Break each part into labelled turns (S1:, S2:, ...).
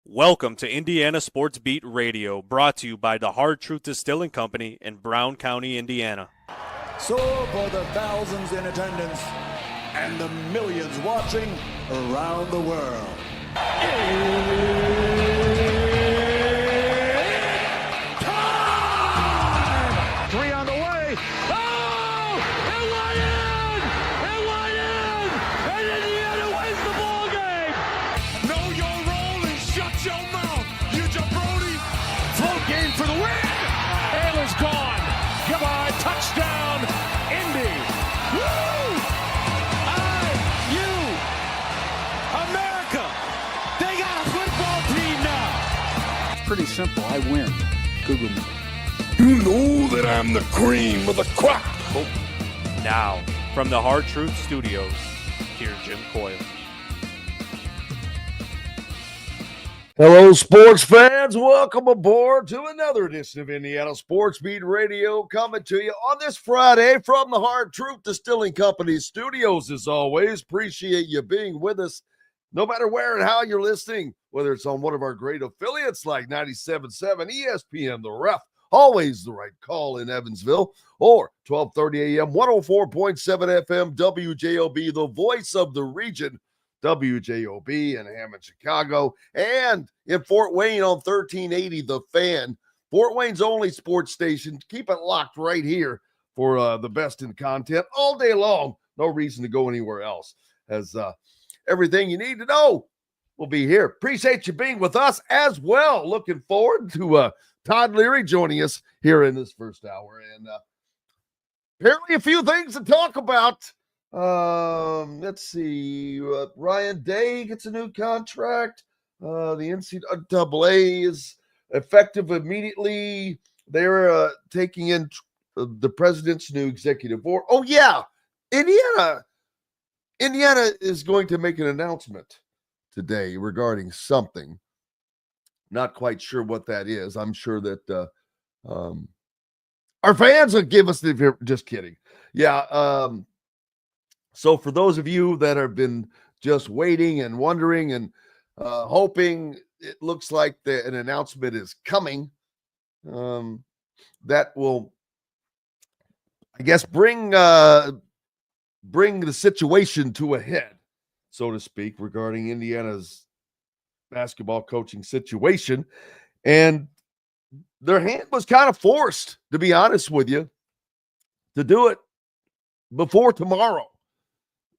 S1: Welcome to Indiana Sports Beat Radio, brought to you by the Hard Truth Distilling Company in Brown County, Indiana.
S2: So for the thousands in attendance and the millions watching around the world, time! Three on the way. Oh! It went in! It went in! And Indiana wins the ball game! Know your role and shut your mouth, you jabroni! Float game for the win! Ayla's gone! Goodbye, touchdown, Indy! Woo! IU! America! They got a football team now!
S3: It's pretty simple. I win. Google me.
S4: You know that I'm the cream of the crop.
S1: Now, from the Hard Truth Studios, here's Jim Coyle.
S5: Hello, sports fans. Welcome aboard to another edition of Indiana Sports Beat Radio, coming to you on this Friday from the Hard Truth Distilling Company studios. As always, appreciate you being with us, no matter where and how you're listening, whether it's on one of our great affiliates like 97.7 ESPN, The Ref, always the right call in Evansville, or 12:30 a.m., 104.7 FM, WJOB, the voice of the region, WJOB in Hammond, Chicago, and in Fort Wayne on 1380 The Fan, Fort Wayne's only sports station. Keep it locked right here for the best in content all day long. No reason to go anywhere else, as everything you need to know will be here. Appreciate you being with us as well. Looking forward to Todd Leary joining us here in this first hour, and apparently a few things to talk about. Let's see. Ryan Day gets a new contract. The NCAA is effective immediately. They're taking in the president's new executive board. Oh, yeah. Indiana is going to make an announcement today regarding something. Not quite sure what that is. I'm sure that our fans will give us the. Just kidding. Yeah. So for those of you that have been just waiting and wondering and hoping, it looks like an announcement is coming. That will, I guess, bring the situation to a head, so to speak, regarding Indiana's basketball coaching situation. And their hand was kind of forced, to be honest with you, to do it before tomorrow,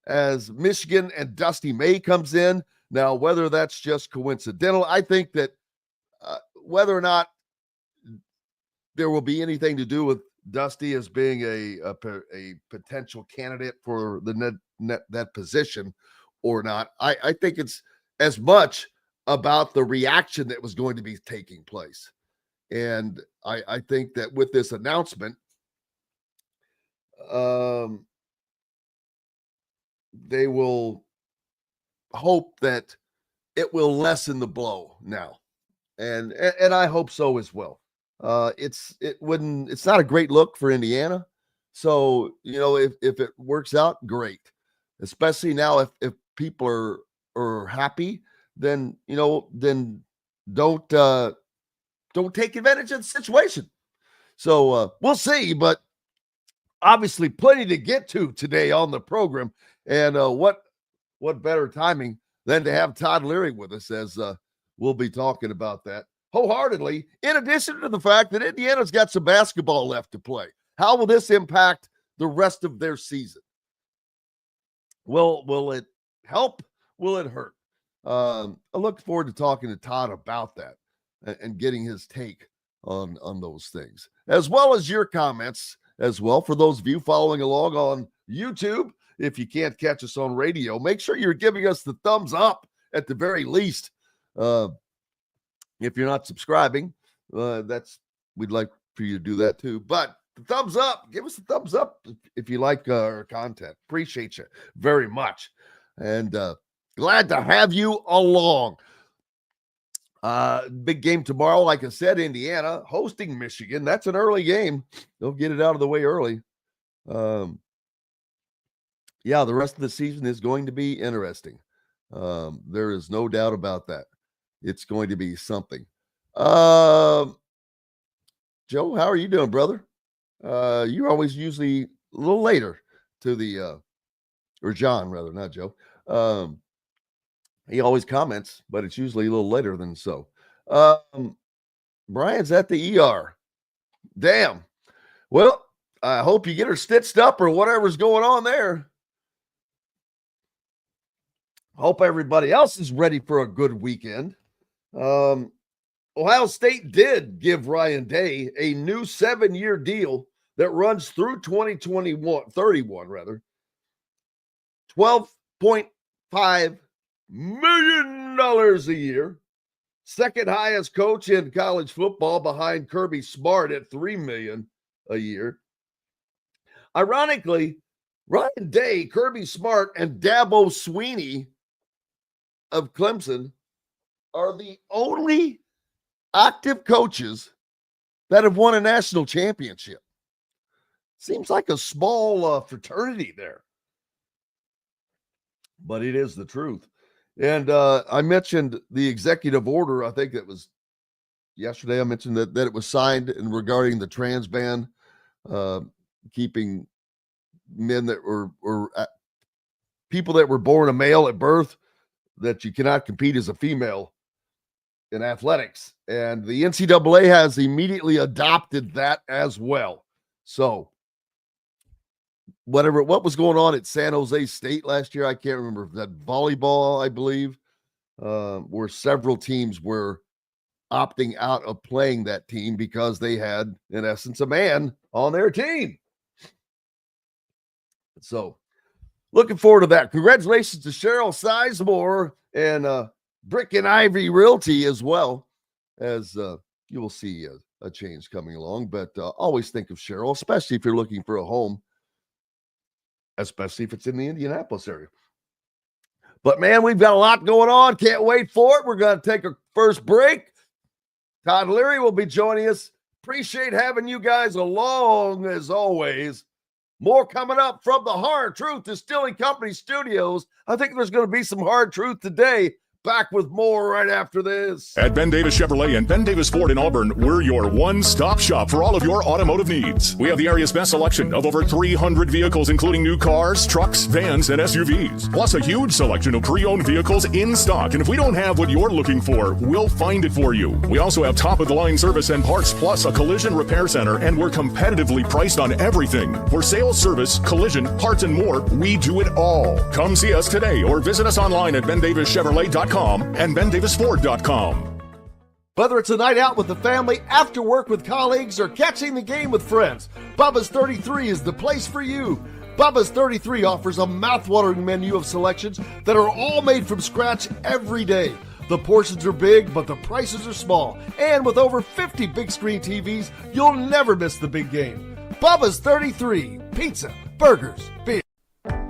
S5: as Michigan and Dusty May comes in. Now, whether that's just coincidental, I think that whether or not there will be anything to do with Dusty as being a potential candidate for that position or not, I think it's as much about the reaction that was going to be taking place. And I think that with this announcement, they will hope that it will lessen the blow now. And I hope so as well. It's not a great look for Indiana. So, if it works out, great. Especially now if people are happy, then don't take advantage of the situation. So we'll see, but obviously plenty to get to today on the program. And what better timing than to have Todd Leary with us, as we'll be talking about that wholeheartedly, in addition to the fact that Indiana's got some basketball left to play. How will this impact the rest of their season? Will it help? Will it hurt? I look forward to talking to Todd about that and getting his take on those things, as well as your comments as well. For those of you following along on YouTube, if you can't catch us on radio, make sure you're giving us the thumbs up at the very least. If you're not subscribing, we'd like for you to do that too. But the thumbs up, give us the thumbs up if you like our content. Appreciate you very much. And glad to have you along. Big game tomorrow. Like I said, Indiana hosting Michigan. That's an early game. They'll get it out of the way early. Yeah, the rest of the season is going to be interesting. There is no doubt about that. it's going to be something. Joe, how are you doing, brother? You're always usually a little later to the, or John, rather, not Joe. He always comments, but it's usually a little later than so. Brian's at the ER. Damn. Well, I hope you get her stitched up or whatever's going on there. Hope everybody else is ready for a good weekend. Ohio State did give Ryan Day a new 7-year deal that runs through 31 rather. $12.5 million a year. Second highest coach in college football behind Kirby Smart at $3 million a year. Ironically, Ryan Day, Kirby Smart, and Dabo Swinney of Clemson are the only active coaches that have won a national championship. Seems like a small fraternity there, but it is the truth. And I mentioned the executive order. I think it was yesterday. I mentioned that it was signed in regarding the trans ban, keeping men that were people that were born a male at birth, that you cannot compete as a female in athletics. And the NCAA has immediately adopted that as well. So what was going on at San Jose State last year, I can't remember, that volleyball, I believe, where several teams were opting out of playing that team because they had, in essence, a man on their team. So looking forward to that. Congratulations to Cheryl Sizemore and Brick and Ivy Realty as well, as you will see a change coming along. But always think of Cheryl, especially if you're looking for a home, especially if it's in the Indianapolis area. But, man, we've got a lot going on. Can't wait for it. We're going to take a first break. Todd Leary will be joining us. Appreciate having you guys along, as always. More coming up from the Hard Truth Distilling Company studios. I think there's going to be some hard truth today. Back with more right after this.
S6: At Ben Davis Chevrolet and Ben Davis Ford in Auburn, we're your one-stop shop for all of your automotive needs. We have the area's best selection of over 300 vehicles, including new cars, trucks, vans, and SUVs. Plus a huge selection of pre-owned vehicles in stock. And if we don't have what you're looking for, we'll find it for you. We also have top-of-the-line service and parts, plus a collision repair center, and we're competitively priced on everything. For sales, service, collision, parts, and more, we do it all. Come see us today or visit us online at bendavischevrolet.com. and bendavisford.com.
S5: Whether it's a night out with the family, after work with colleagues, or catching the game with friends, Bubba's 33 is the place for you. Bubba's 33 offers a mouthwatering menu of selections that are all made from scratch every day. The portions are big, but the prices are small. And with over 50 big screen TVs, you'll never miss the big game. Bubba's 33, pizza, burgers, beer.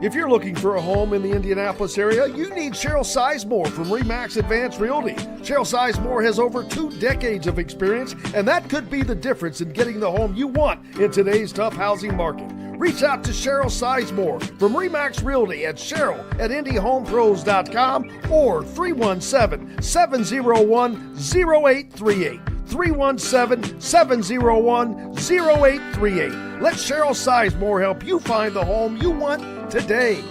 S5: If you're looking for a home in the Indianapolis area, you need Cheryl Sizemore from RE/MAX Advanced Realty. Cheryl Sizemore has over 2 decades of experience, and that could be the difference in getting the home you want in today's tough housing market. Reach out to Cheryl Sizemore from RE/MAX Realty at cheryl@indyhomepros.com or 317-701-0838. 317-701-0838. Let Cheryl Sizemore help you find the home you want today.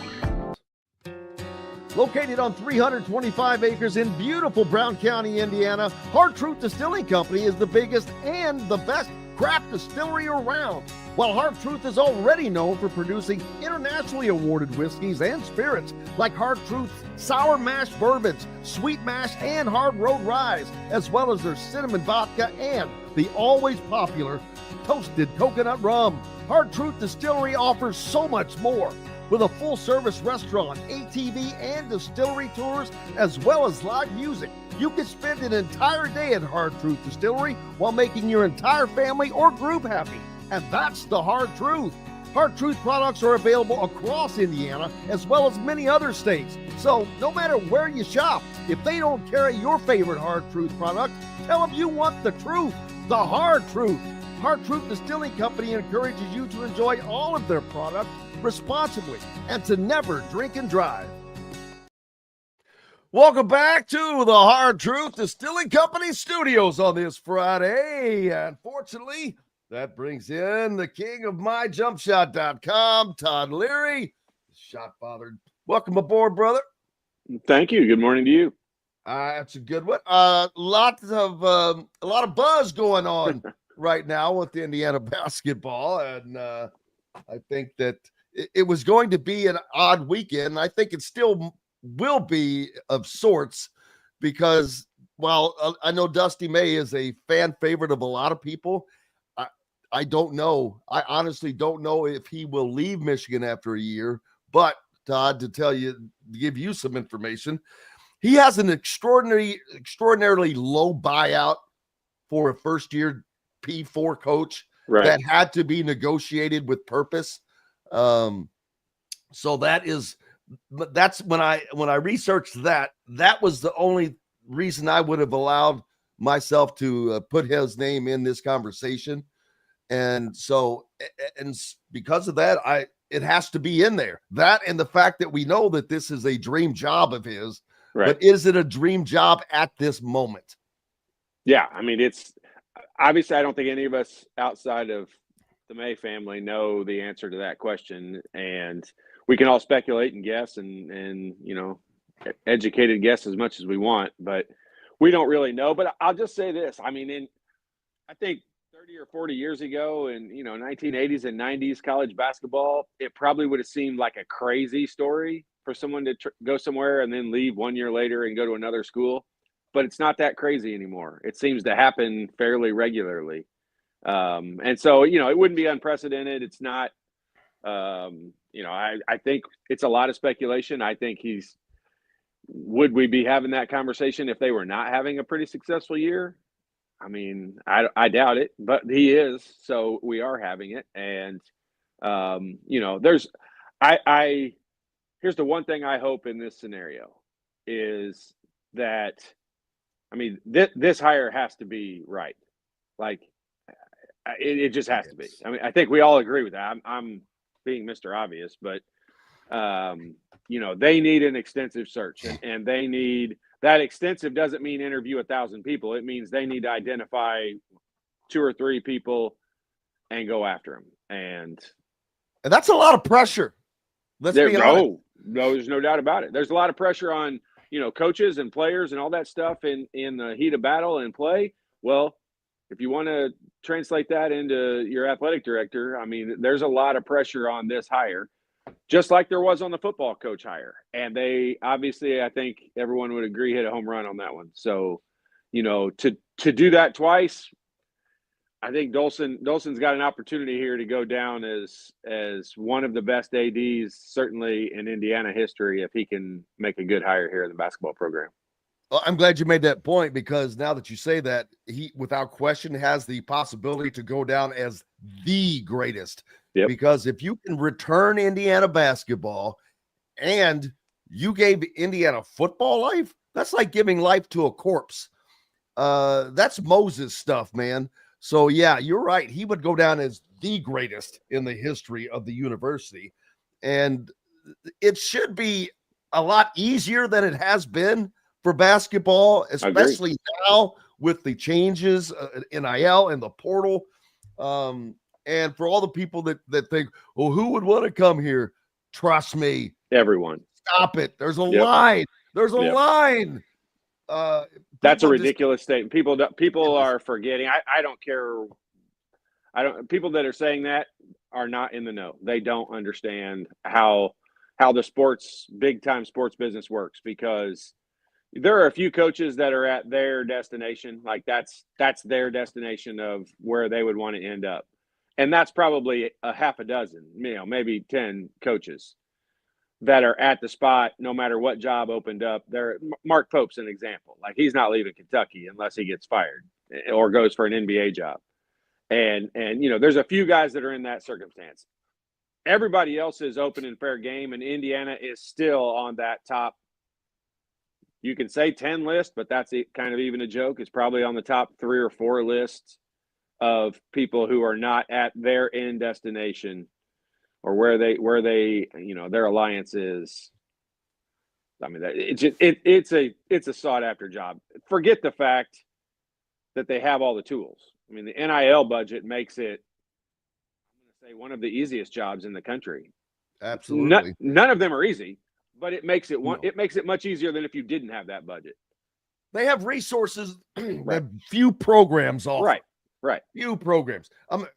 S5: Located on 325 acres in beautiful Brown County, Indiana, Hard Truth Distilling Company is the biggest and the best craft distillery around. While Hard Truth is already known for producing internationally awarded whiskeys and spirits like Hard Truth's sour mash bourbons, sweet mash, and hard road ryes, as well as their cinnamon vodka and the always popular toasted coconut rum. Hard Truth Distillery offers so much more. With a full-service restaurant, ATV, and distillery tours, as well as live music, you can spend an entire day at Hard Truth Distillery while making your entire family or group happy. And that's the Hard Truth. Hard Truth products are available across Indiana, as well as many other states. So no matter where you shop, if they don't carry your favorite Hard Truth product, tell them you want the truth, the Hard Truth. Hard Truth Distilling Company encourages you to enjoy all of their products responsibly and to never drink and drive. Welcome back to the Hard Truth Distilling Company studios on this Friday. Unfortunately, that brings in the king of myjumpshot.com, Todd Leary, shot father. Welcome aboard, brother.
S7: Thank you. Good morning to you.
S5: That's a good one. A lot of buzz going on right now with Indiana basketball, and I think that it was going to be an odd weekend. I think it still will be of sorts because while I know Dusty May is a fan favorite of a lot of people, I don't know. I honestly don't know if he will leave Michigan after a year. But Todd, to give you some information, he has an extraordinarily low buyout for a first-year P4 coach that had to be negotiated with purpose. So that's when I researched that was the only reason I would have allowed myself to put his name in this conversation. And so, and because of that, it has to be in there. That and the fact that we know that this is a dream job of his, but is it a dream job at this moment?
S7: Yeah. I mean, it's obviously, I don't think any of us outside of the May family know the answer to that question. And we can all speculate and guess and educated guess as much as we want, but we don't really know. But I'll just say this. I mean, I think 30 or 40 years ago in, 1980s and 90s college basketball, it probably would have seemed like a crazy story for someone to go somewhere and then leave 1 year later and go to another school. But it's not that crazy anymore. It seems to happen fairly regularly. And so, it wouldn't be unprecedented. It's not, I think it's a lot of speculation. I think would we be having that conversation if they were not having a pretty successful year? I mean, I doubt it, but he is. So we are having it. And, here's the one thing I hope in this scenario is that, I mean, this hire has to be right. Like it just has to be. I mean, I think we all agree with that. I'm being Mr. Obvious, but they need an extensive search and they need that. Extensive doesn't mean interview 1,000 people. It means they need to identify 2 or 3 people and go after them. And
S5: that's a lot of pressure. Let's be honest.
S7: No, there's no doubt about it. There's a lot of pressure on, coaches and players and all that stuff in the heat of battle and play. Well, if you want to translate that into your athletic director, I mean, there's a lot of pressure on this hire, just like there was on the football coach hire. And they obviously, I think everyone would agree, hit a home run on that one. So, to do that twice, I think Dolson's got an opportunity here to go down as one of the best ADs, certainly in Indiana history, if he can make a good hire here in the basketball program.
S5: Well, I'm glad you made that point because now that you say that, he, without question, has the possibility to go down as the greatest.
S7: Yep.
S5: Because if you can return Indiana basketball and you gave Indiana football life, that's like giving life to a corpse. That's Moses stuff, man. So, yeah, you're right. He would go down as the greatest in the history of the university. And it should be a lot easier than it has been for basketball, especially now with the changes in NIL and the portal. And for all the people that think, well, who would want to come here? Trust me.
S7: Everyone.
S5: Stop it. There's a line. There's a line.
S7: That's a ridiculous statement. People are forgetting. I don't care. People that are saying that are not in the know. They don't understand how the big time sports business works, because there are a few coaches that are at their destination. Like that's their destination of where they would want to end up. And that's probably a half a dozen, maybe 10 coaches that are at the spot no matter what job opened up. Mark Pope's an example. Like, he's not leaving Kentucky unless he gets fired or goes for an NBA job. And there's a few guys that are in that circumstance. Everybody else is open and fair game, and Indiana is still on that top, you can say 10 list, but that's kind of even a joke. It's probably on the top 3 or 4 lists of people who are not at their end destination or where they their alliance is I mean, it's a sought after job. Forget the fact that they have all the tools. I mean, the NIL budget makes it, I'm going to say, one of the easiest jobs in the country.
S5: Absolutely.
S7: None of them are easy, but it makes it
S5: No.
S7: it makes it much easier than if you didn't have that budget.
S5: They have resources that few programs offer.
S7: Right.
S5: Few programs.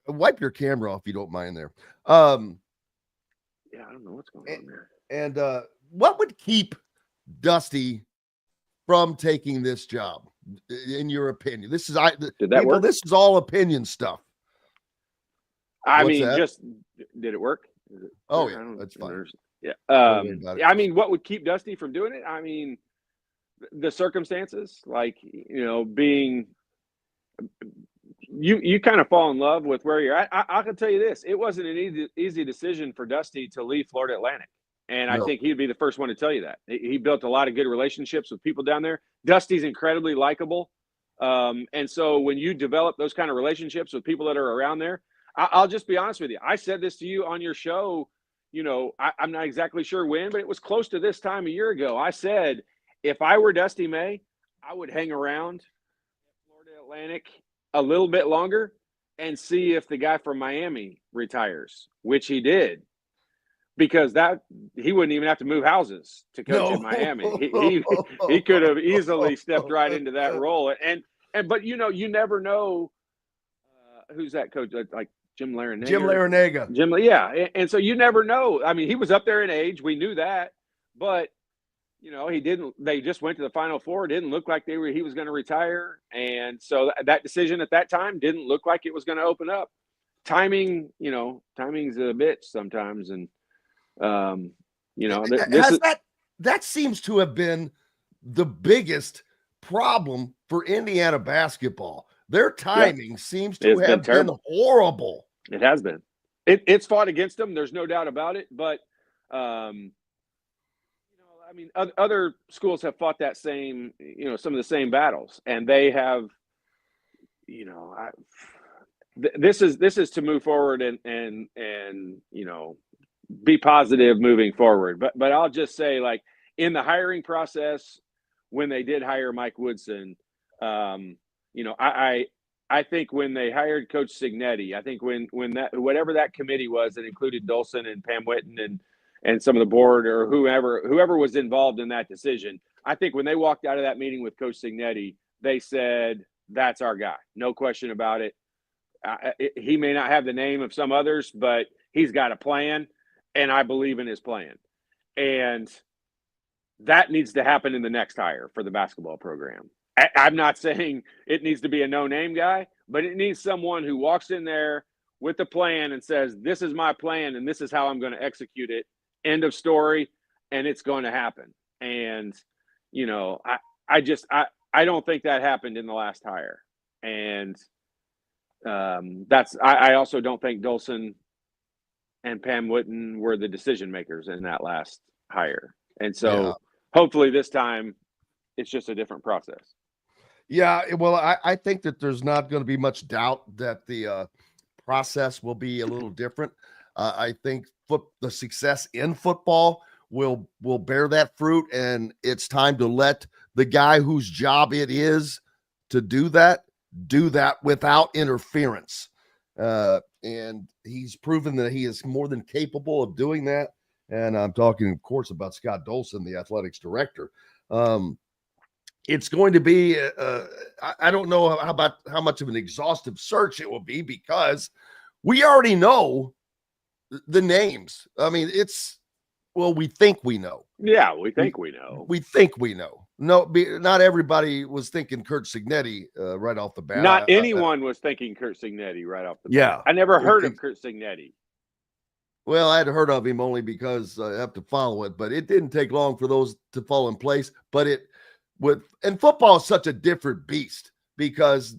S5: Wipe your camera off if you don't mind there.
S7: Yeah, I don't know what's going on there.
S5: And what would keep Dusty from taking this job, in your opinion? This is
S7: Did that work?
S5: This is all opinion stuff.
S7: I
S5: What's
S7: mean,
S5: that?
S7: did it work?
S5: Oh yeah, that's fine.
S7: Yeah.
S5: Don't worry about it.
S7: I mean, what would keep Dusty from doing it? I mean, the circumstances, like, being, you kind of fall in love with where you're at. I can tell you this: it wasn't an easy decision for Dusty to leave Florida Atlantic, and I think he'd be the first one to tell you that. He built a lot of good relationships with people down there. Dusty's incredibly likable, and so when you develop those kind of relationships with people that are around there, I'll just be honest with you. I said this to you on your show. I'm not exactly sure when, but it was close to this time a year ago. I said, if I were Dusty May, I would hang around Florida Atlantic a little bit longer and see if the guy from Miami retires, which he did, because he wouldn't even have to move houses to coach in Miami. He could have easily stepped right into that role. But you never know who's that coach, like Jim Larinaga. Yeah. And so you never know. I mean, he was up there in age. We knew that, but they just went to the Final Four. It didn't look like he was going to retire. And so that decision at that time didn't look like it was going to open up. Timing's a bitch sometimes. And,
S5: that seems to have been the biggest problem for Indiana basketball. Their timing seems to have been horrible.
S7: It has been. It's fought against them. There's no doubt about it. But, I mean, other schools have fought that same, some of the same battles, and they have, this is to move forward and be positive moving forward. But I'll just say, like, in the hiring process, when they did hire Mike Woodson, I think when they hired Coach Cignetti, I think when whatever that committee was that included Dolson and Pam Whitten and some of the board or whoever was involved in that decision, I think when they walked out of that meeting with Coach Cignetti, they said, that's our guy. No question about it. He may not have the name of some others, but he's got a plan, and I believe in his plan. And that needs to happen in the next hire for the basketball program. I'm not saying it needs to be a no-name guy, but it needs someone who walks in there with a plan and says, this is my plan and this is how I'm going to execute it. End of story. And it's going to happen. And, I don't think that happened in the last hire. And I also don't think Dolson and Pam Whitten were the decision makers in that last hire. And so hopefully this time it's just a different process.
S5: Yeah, well, I think that there's not going to be much doubt that the process will be a little different. I think the success in football will bear that fruit, and it's time to let the guy whose job it is to do that without interference. And he's proven that he is more than capable of doing that. And I'm talking, of course, about Scott Dolson, the athletics director. It's going to be, I don't know how much of an exhaustive search it will be, because we already know the names. I mean, we think we know.
S7: Yeah, we think we know.
S5: We think we know. No, not everybody was thinking Curt Cignetti right off the bat.
S7: Not anyone was thinking Curt Cignetti right off the bat.
S5: Yeah.
S7: I never heard of Curt Cignetti.
S5: Well, I had heard of him only because I have to follow it, but it didn't take long for those to fall in place. But and football is such a different beast, because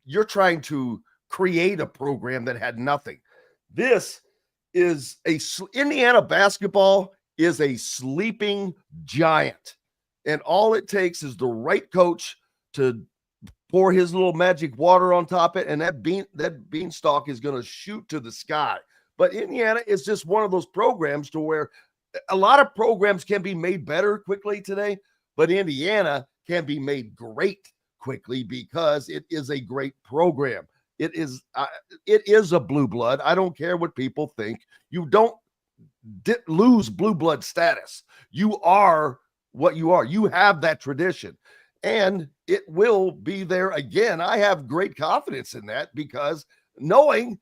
S5: you're trying to create a program that had nothing. This is Indiana basketball is a sleeping giant, and all it takes is the right coach to pour his little magic water on top of it, and that beanstalk is going to shoot to the sky. But Indiana is just one of those programs to where a lot of programs can be made better quickly today, but Indiana can be made great quickly because it is a great program. It is a blue blood. I don't care what people think. You don't lose blue blood status. You are what you are. You have that tradition, and it will be there again. I have great confidence in that because knowing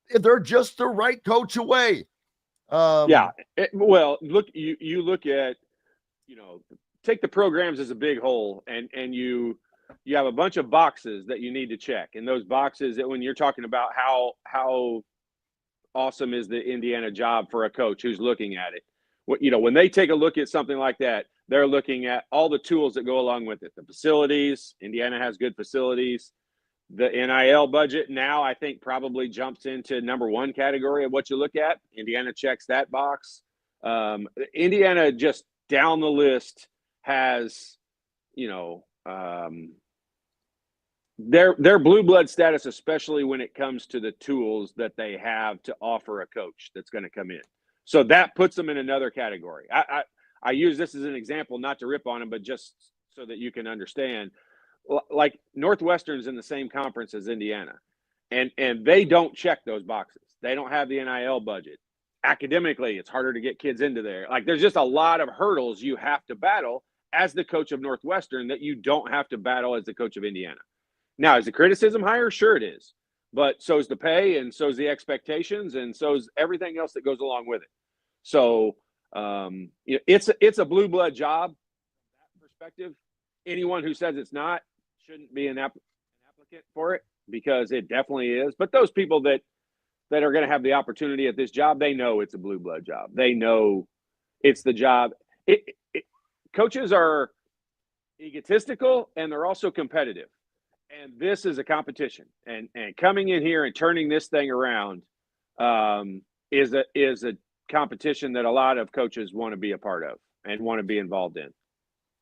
S5: they're just the right coach away.
S7: Well, look, you look at, take the programs as a big whole, and you have a bunch of boxes that you need to check, and those boxes that when you're talking about how awesome is the Indiana job for a coach who's looking at it. When they take a look at something like that, they're looking at all the tools that go along with it. The facilities, Indiana has good facilities. The NIL budget now, I think, probably jumps into number one category of what you look at. Indiana checks that box. Indiana just down the list has, their blue blood status, especially when it comes to the tools that they have to offer a coach that's going to come in. So that puts them in another category. I use this as an example, not to rip on them, but just so that you can understand. Like Northwestern's in the same conference as Indiana, and they don't check those boxes. They don't have the NIL budget. Academically, it's harder to get kids into there. Like there's just a lot of hurdles you have to battle as the coach of Northwestern that you don't have to battle as the coach of Indiana. Now, is the criticism higher? Sure it is. But so is the pay, and so is the expectations, and so is everything else that goes along with it. So it's a blue blood job from that perspective. Anyone who says it's not shouldn't be an applicant for it, because it definitely is. But those people that are going to have the opportunity at this job, they know it's a blue blood job. They know it's the job. Coaches are egotistical, and they're also competitive. And this is a competition. And coming in here and turning this thing around is a competition that a lot of coaches want to be a part of and want to be involved in.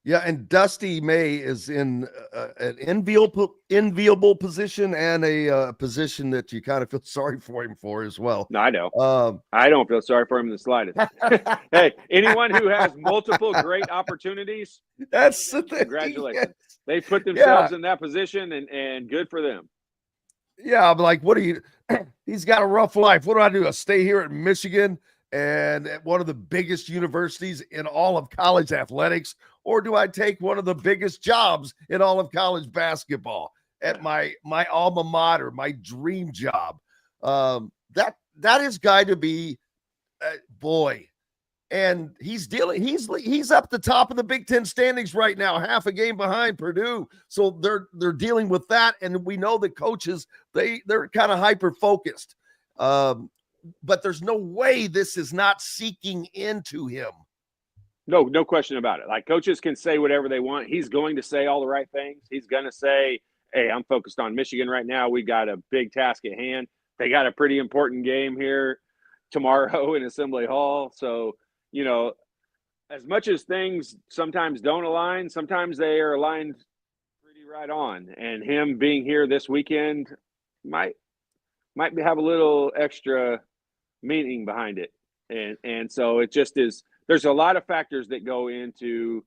S5: Yeah, and Dusty May is in an enviable position, and a position that you kind of feel sorry for him for as well.
S7: No, I know. I don't feel sorry for him in the slightest. Hey, anyone who has multiple great opportunities,
S5: that's the thing.
S7: Congratulations. Yes. They put themselves in that position, and good for them.
S5: Yeah, I'm like, he's got a rough life. What do I do? I stay here at Michigan and at one of the biggest universities in all of college athletics, or do I take one of the biggest jobs in all of college basketball at my alma mater, my dream job? That is going to be, boy. And he's up the top of the Big Ten standings right now, half a game behind Purdue. So they're dealing with that. And we know that coaches, they're kind of hyper-focused. But there's no way this is not seeking into him.
S7: No question about it. Like, coaches can say whatever they want. He's going to say all the right things. He's going to say, hey, I'm focused on Michigan right now. We got a big task at hand. They got a pretty important game here tomorrow in Assembly Hall. So, as much as things sometimes don't align, sometimes they are aligned pretty right on. And him being here this weekend might have a little extra meaning behind it. And so it just is, there's a lot of factors that go into,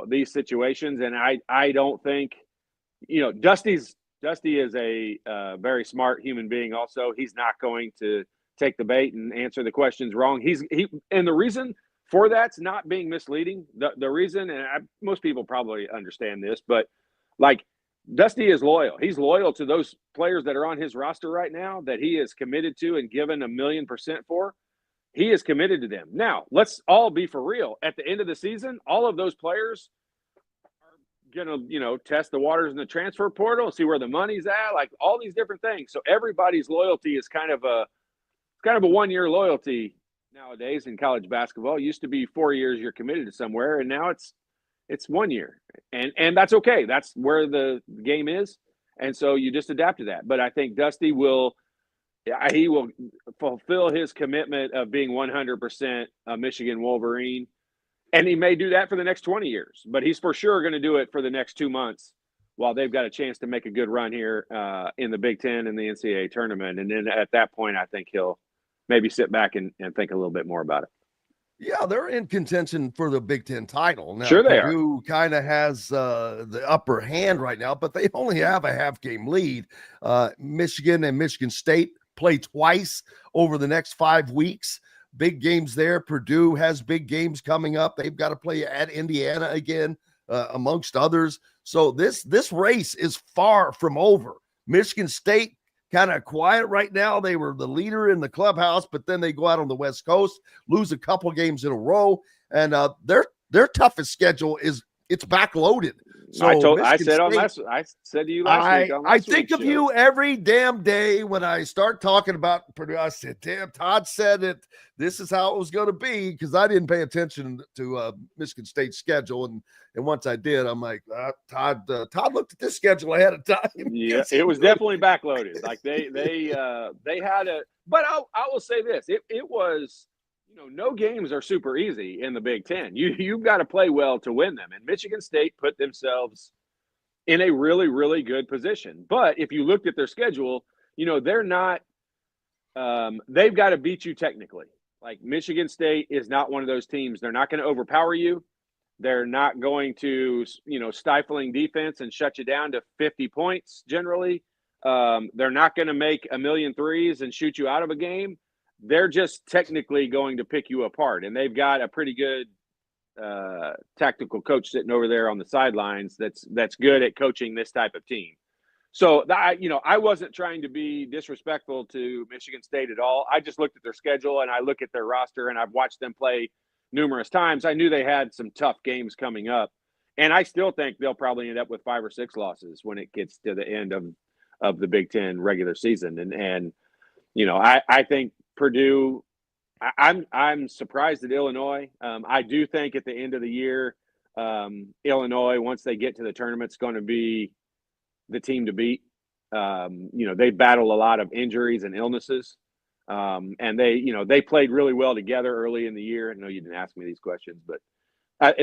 S7: these situations. And I don't think, Dusty is a very smart human being also. He's not going to take the bait and answer the questions wrong. And the reason for that's not being misleading. The reason, and most people probably understand this, but like, Dusty is loyal. He's loyal to those players that are on his roster right now that he is committed to and given 1,000,000% for. He is committed to them. Now, let's all be for real. At the end of the season, all of those players are going to, test the waters in the transfer portal, see where the money's at, like all these different things. So everybody's loyalty is kind of a 1-year loyalty nowadays in college basketball. It used to be 4 years you're committed to somewhere, and now it's 1 year. And that's okay. That's where the game is. And so you just adapt to that. But I think Dusty will fulfill his commitment of being 100% a Michigan Wolverine. And he may do that for the next 20 years, but he's for sure going to do it for the next 2 months while they've got a chance to make a good run here in the Big Ten and the NCAA tournament. And then at that point, I think he'll maybe sit back and think a little bit more about it.
S5: Yeah, they're in contention for the Big Ten title. Now,
S7: Sure they are.
S5: Purdue kind of has the upper hand right now, but they only have a half-game lead. Michigan and Michigan State play twice over the next 5 weeks. Big games there. Purdue has big games coming up. They've got to play at Indiana again, amongst others. So this race is far from over. Michigan State kind of quiet right now. They were the leader in the clubhouse, but then they go out on the West Coast, lose a couple games in a row, and their toughest schedule is it's backloaded. So
S7: I said to you last week.
S5: I think of you every damn day when I start talking about Purdue. I said, "Damn, Todd said it. This is how it was going to be," because I didn't pay attention to Michigan State's schedule, and once I did, I'm like, Todd looked at this schedule ahead of time.
S7: Yeah, it was definitely backloaded. Like they had a. But I will say this: it was. No games are super easy in the Big Ten. You've got to play well to win them. And Michigan State put themselves in a really, really good position. But if you looked at their schedule, they're not they've got to beat you technically. Like Michigan State is not one of those teams. They're not going to overpower you. They're not going to, stifling defense and shut you down to 50 points generally. They're not going to make a million threes and shoot you out of a game. They're just technically going to pick you apart, and they've got a pretty good tactical coach sitting over there on the sidelines that's good at coaching this type of team. So, I wasn't trying to be disrespectful to Michigan State at all. I just looked at their schedule, and I look at their roster, and I've watched them play numerous times. I knew they had some tough games coming up, and I still think they'll probably end up with 5 or 6 losses when it gets to the end of the Big Ten regular season. And I think Purdue, I'm surprised at Illinois. I do think at the end of the year, Illinois, once they get to the tournament, is going to be the team to beat. They battle a lot of injuries and illnesses. And they played really well together early in the year. I know you didn't ask me these questions, but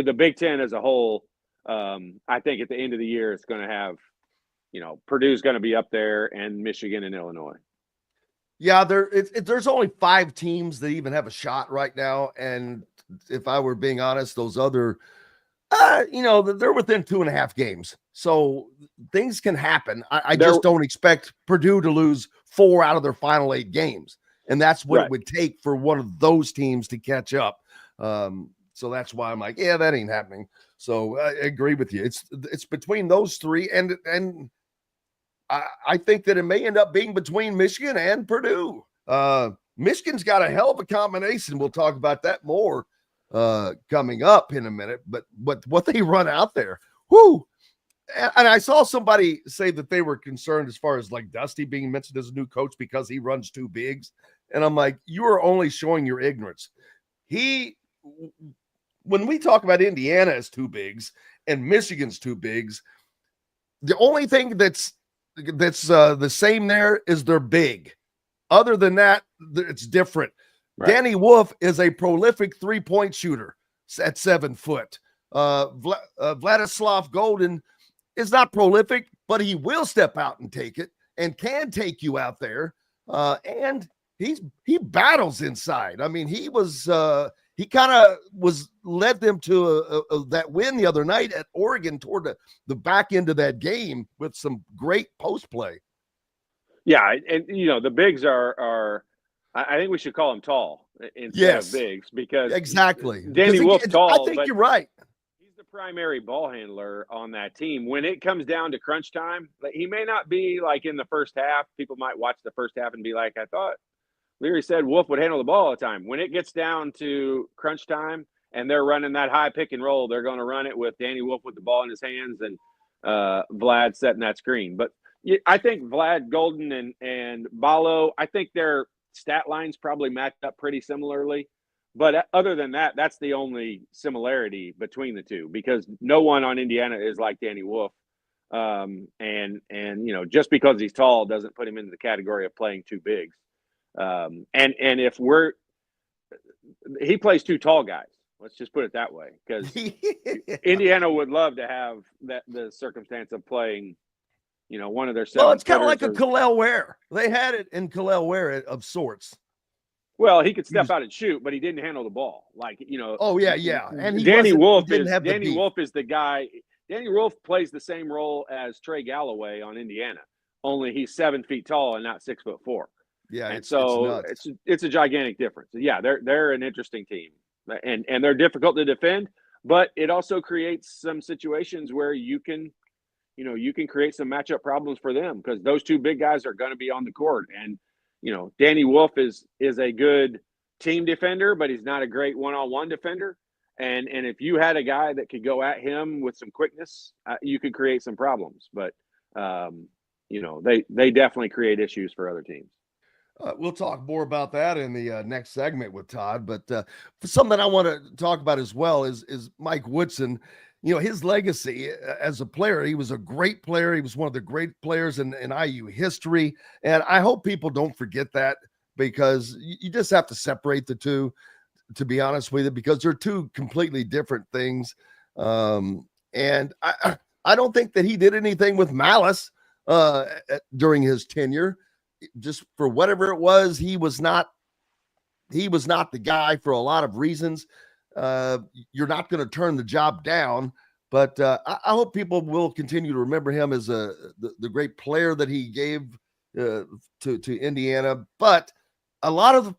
S7: the Big Ten as a whole, I think at the end of the year, it's going to have, Purdue's going to be up there, and Michigan and Illinois.
S5: Yeah, there's only 5 teams that even have a shot right now. And if I were being honest, those other, they're within 2.5 games. So things can happen. I just don't expect Purdue to lose 4 out of their final 8 games. And that's what it would take for one of those teams to catch up. So that's why I'm like, yeah, that ain't happening. So I agree with you. It's between those 3, and I think that it may end up being between Michigan and Purdue. Michigan's got a hell of a combination. We'll talk about that more coming up in a minute. But what they run out there, whoo! And I saw somebody say that they were concerned as far as like Dusty being mentioned as a new coach because he runs 2 bigs. And I'm like, you are only showing your ignorance. When we talk about Indiana as 2 bigs and Michigan's 2 bigs, the only thing that's the same there is they're big. Other than that, it's different. Right. Danny Wolf is a prolific 3-point shooter at 7 foot. Vladislav Golden is not prolific, but he will step out and take it and can take you out there. And he battles inside. I mean, he kind of led them to that win the other night at Oregon toward the back end of that game with some great post play.
S7: Yeah, and the bigs are I think we should call them tall instead of bigs, because
S5: exactly
S7: Danny Wolf's tall.
S5: I think you're right.
S7: He's the primary ball handler on that team. When it comes down to crunch time, he may not be like in the first half. People might watch the first half and be like, I thought Leary said Wolf would handle the ball all the time. When it gets down to crunch time and they're running that high pick and roll, they're going to run it with Danny Wolf with the ball in his hands and Vlad setting that screen. But I think Vlad, Golden, and Ballo, I think their stat lines probably matched up pretty similarly. But other than that, that's the only similarity between the two, because no one on Indiana is like Danny Wolf. And just because he's tall doesn't put him into the category of playing 2 bigs. And if he plays 2 tall guys, let's just put it that way, because Indiana would love to have the circumstance of playing, one of their 7.
S5: Well, it's kind of like a Kalel Ware. They had it in Kalel Ware of sorts.
S7: Well, he could step out and shoot, but he didn't handle the ball. Like,
S5: Oh yeah. And
S7: Danny Wolf
S5: didn't have the
S7: Danny
S5: beef.
S7: Wolf is the guy. Danny Wolf plays the same role as Trey Galloway on Indiana, only he's 7 feet tall and not 6'4".
S5: Yeah,
S7: and so it's a gigantic difference. Yeah, they're an interesting team, and they're difficult to defend, but it also creates some situations where you can create some matchup problems for them because those two big guys are going to be on the court. And Danny Wolf is a good team defender, but he's not a great one-on-one defender. And if you had a guy that could go at him with some quickness, you could create some problems. But they definitely create issues for other teams.
S5: We'll talk more about that in the next segment with Todd. But something I want to talk about as well is Mike Woodson. His legacy as a player. He was a great player. He was one of the great players in IU history. And I hope people don't forget that, because you just have to separate the two, to be honest with you, because they're two completely different things. And I don't think that he did anything with malice during his tenure. Just for whatever it was, he was not the guy for a lot of reasons. You're not going to turn the job down, but I hope people will continue to remember him as the great player that he gave to Indiana. But a lot of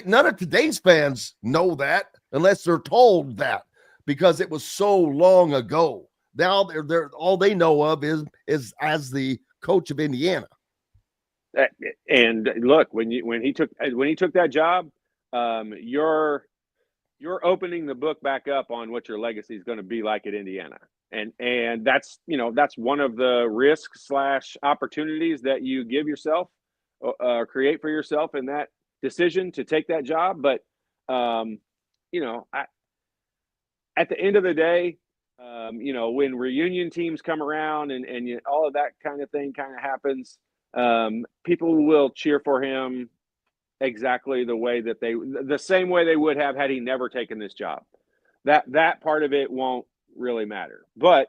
S5: none of today's fans know that unless they're told that, because it was so long ago. Now they're all they know of is as the coach of Indiana.
S7: And look, when he took that job, you're opening the book back up on what your legacy is going to be like at Indiana, and that's one of the risks / opportunities that you give yourself, create for yourself in that decision to take that job. But at the end of the day, when reunion teams come around and all of that kind of thing kind of happens. People will cheer for him exactly the same way they would have had he never taken this job. That part of it won't really matter. But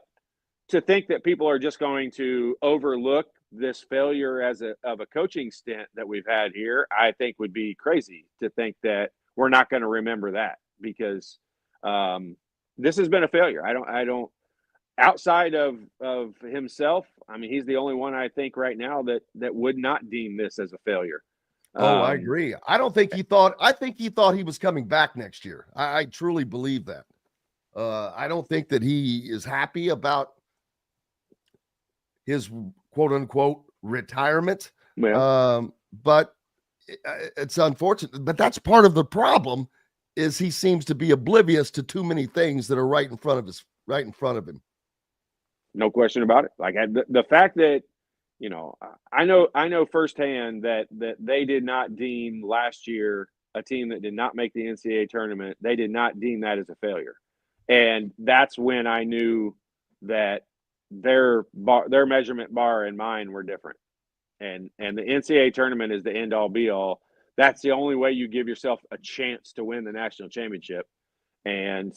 S7: to think that people are just going to overlook this failure of a coaching stint that we've had here, I think would be crazy to think that we're not going to remember that, because this has been a failure. I don't. Outside of himself, I mean, he's the only one I think right now that would not deem this as a failure.
S5: I agree. I think he thought he was coming back next year. I truly believe that. I don't think that he is happy about his quote unquote retirement.
S7: Yeah.
S5: But it's unfortunate. But that's part of the problem, is he seems to be oblivious to too many things that are right in front of him.
S7: No question about it. Like the fact that, I know firsthand that they did not deem last year a team that did not make the NCAA tournament. They did not deem that as a failure. And that's when I knew that their measurement bar and mine were different. And the NCAA tournament is the end all be all. That's the only way you give yourself a chance to win the national championship. And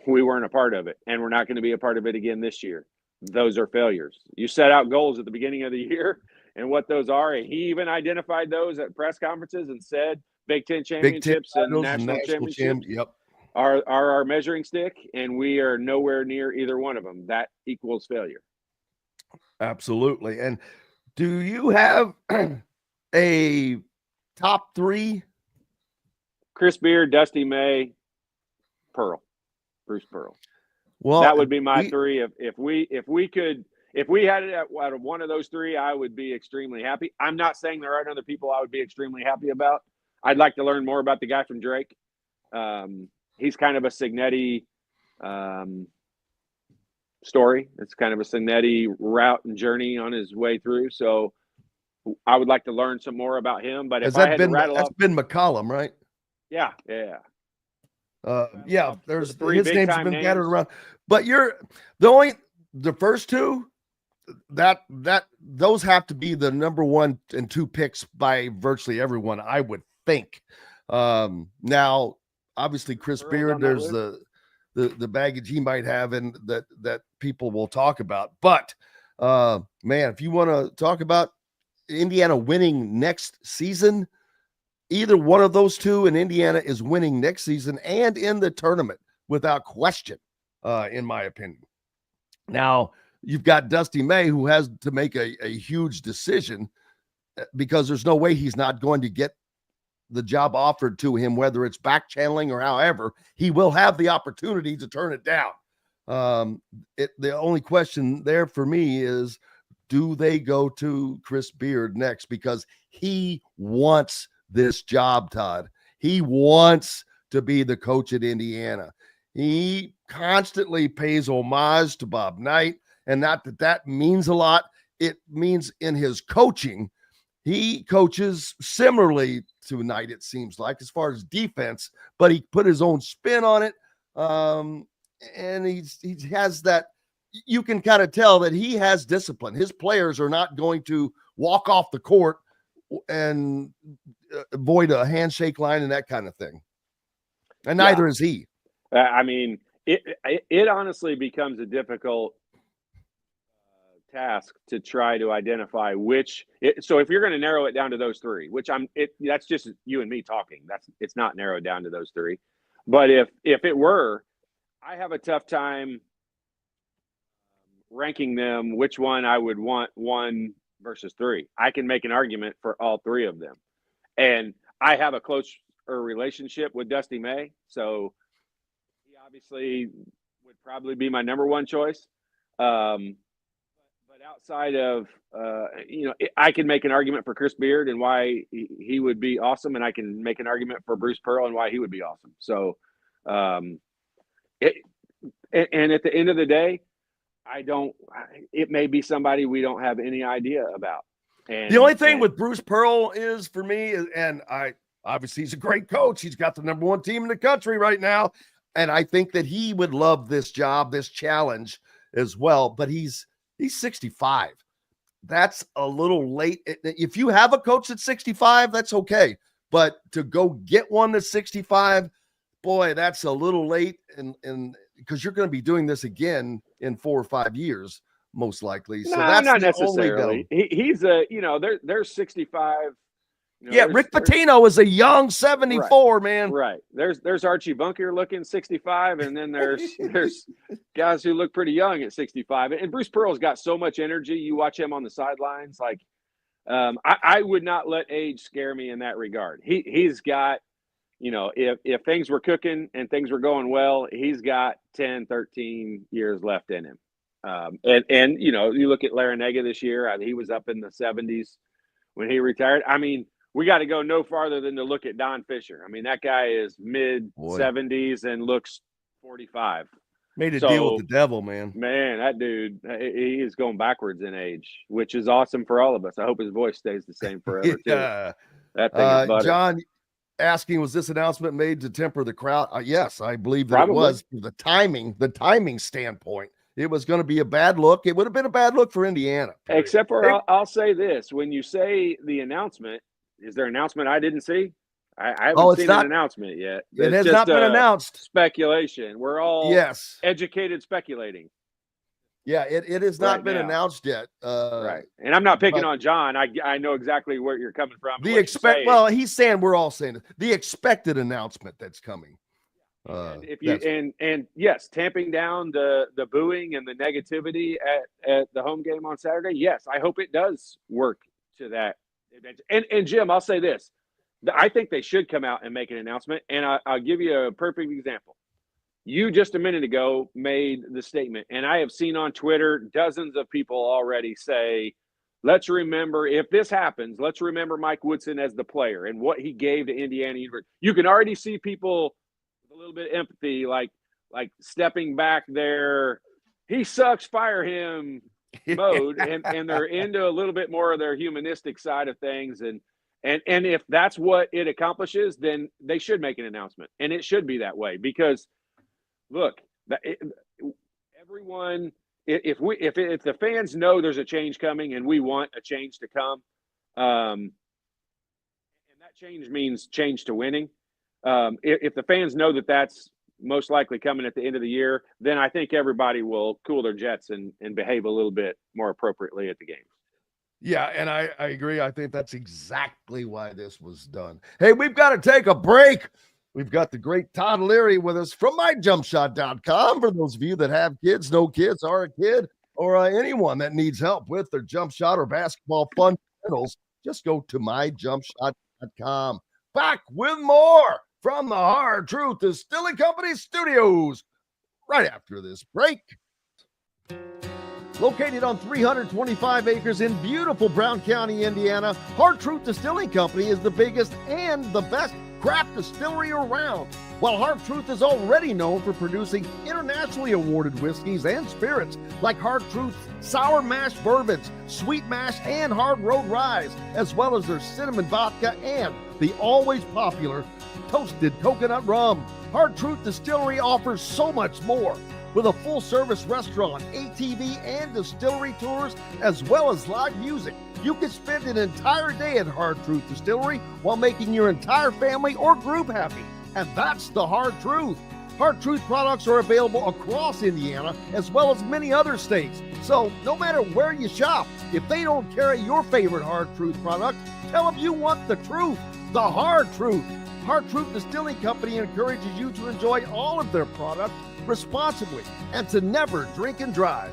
S7: we weren't a part of it, and we're not going to be a part of it again this year. Those are failures. You set out goals at the beginning of the year and what those are. And he even identified those at press conferences and said Big Ten championships and national championships are our measuring stick, and we are nowhere near either one of them. That equals failure.
S5: Absolutely. And do you have a top three?
S7: Chris Beard, Dusty May, Bruce Pearl.
S5: Well,
S7: that would be my three. If we had it out of one of those three, I would be extremely happy. I'm not saying there aren't other people I would be extremely happy about. I'd like to learn more about the guy from Drake. He's kind of a Cignetti story. It's kind of a Cignetti route and journey on his way through. So I would like to learn some more about him. But
S5: if I had to rattle off, Ben McCollum, right?
S7: Yeah.
S5: There's his name's been scattered around, but the first two those have to be the number 1 and 2 picks by virtually everyone, I would think. Now, obviously, Chris Beard, there's the baggage he might have, and that people will talk about. But man, if you want to talk about Indiana winning next season, either one of those two, and Indiana is winning next season and in the tournament without question, in my opinion. Now, you've got Dusty May, who has to make a huge decision because there's no way he's not going to get the job offered to him, whether it's back channeling or however. He will have the opportunity to turn it down. The only question there for me is, do they go to Chris Beard next? Because he wants this job, Todd. He wants to be the coach at Indiana. He constantly pays homage to Bob Knight, and not that means a lot. It means in his coaching, he coaches similarly to Knight, it seems like, as far as defense, but he put his own spin on it. And he has that, you can kind of tell that he has discipline. His players are not going to walk off the court and avoid a handshake line and that kind of thing. And neither is he.
S7: I mean, it honestly becomes a difficult task to try to identify which. So if you're going to narrow it down to those three, which that's just you and me talking. It's not narrowed down to those three. But if it were, I have a tough time ranking them. Which one I would want 1 versus 3. I can make an argument for all 3 of them, and I have a closer relationship with Dusty May, so he obviously would probably be my number 1 choice. But outside of, I can make an argument for Chris Beard and why he would be awesome, and I can make an argument for Bruce Pearl and why he would be awesome. So, and at the end of the day, it may be somebody we don't have any idea about. And
S5: the only thing with Bruce Pearl is, for me, and obviously he's a great coach. He's got the number 1 team in the country right now. And I think that he would love this job, this challenge as well. But he's 65. That's a little late. If you have a coach at 65, that's okay. But to go get one that's 65, boy, that's a little late. And because you're going to be doing this again in 4 or 5 years, most likely. So that's
S7: not
S5: the
S7: necessarily. He's there's 65.
S5: Rick Pitino is a young 74, man.
S7: Right. There's Archie Bunker looking 65, and then there's guys who look pretty young at 65. And Bruce Pearl's got so much energy. You watch him on the sidelines, like I would not let age scare me in that regard. He's got, if things were cooking and things were going well, he's got 10, 13 years left in him. And you look at Larinaga this year, he was up in the 70s when he retired. I mean, we got to go no farther than to look at Don Fisher. I mean, that guy is mid-70s and looks 45.
S5: Made a deal with the devil, man.
S7: Man, that dude, he is going backwards in age, which is awesome for all of us. I hope his voice stays the same forever, too. That thing is butter.
S5: John asking, was this announcement made to temper the crowd? Yes, I believe that
S7: Probably.
S5: It was. The timing standpoint, it was going to be a bad look. It would have been a bad look for Indiana. Period.
S7: Except for, I'll say this. When you say the announcement, is there an announcement I didn't see? I haven't seen an announcement yet.
S5: It has not been announced.
S7: Speculation. We're all educated speculating.
S5: Yeah, it has not been announced yet.
S7: Right. And I'm not picking on John. I know exactly where you're coming from.
S5: He's saying, we're all saying it. The expected announcement that's coming.
S7: And yes, tamping down the booing and the negativity at the home game on Saturday. Yes, I hope it does work to that. And Jim, I'll say this. I think they should come out and make an announcement. And I'll give you a perfect example. You just a minute ago made the statement, and I have seen on Twitter dozens of people already say, let's remember, if this happens, let's remember Mike Woodson as the player and what he gave to Indiana University. You can already see people with a little bit of empathy, like stepping back there, he sucks, fire him mode, and they're into a little bit more of their humanistic side of things. And if that's what it accomplishes, then they should make an announcement, and it should be that way because, look, everyone, if the fans know there's a change coming and we want a change to come, and that change means change to winning. If the fans know that that's most likely coming at the end of the year, then I think everybody will cool their jets and behave a little bit more appropriately at the games.
S5: Yeah, and I agree. I think that's exactly why this was done. Hey, we've got to take a break. We've got the great Todd Leary with us from myjumpshot.com. For those of you that have kids, no kids, are a kid, or anyone that needs help with their jump shot or basketball fundamentals, just go to myjumpshot.com. Back with more from the Hard Truth Distilling Company studios right after this break. Located on 325 acres in beautiful Brown County, Indiana, Hard Truth Distilling Company is the biggest and the best craft distillery around. While Hard Truth is already known for producing internationally awarded whiskeys and spirits like Hard Truth's sour mash bourbons, sweet mash, and hard road ryes, as well as their cinnamon vodka and the always popular toasted coconut rum. Hard Truth Distillery offers so much more. With a full-service restaurant, ATV, and distillery tours, as well as live music, you can spend an entire day at Hard Truth Distillery while making your entire family or group happy. And that's the Hard Truth. Hard Truth products are available across Indiana, as well as many other states. So no matter where you shop, if they don't carry your favorite Hard Truth product, tell them you want the truth, the Hard Truth. Hard Truth Distilling Company encourages you to enjoy all of their products responsibly and to never drink and drive.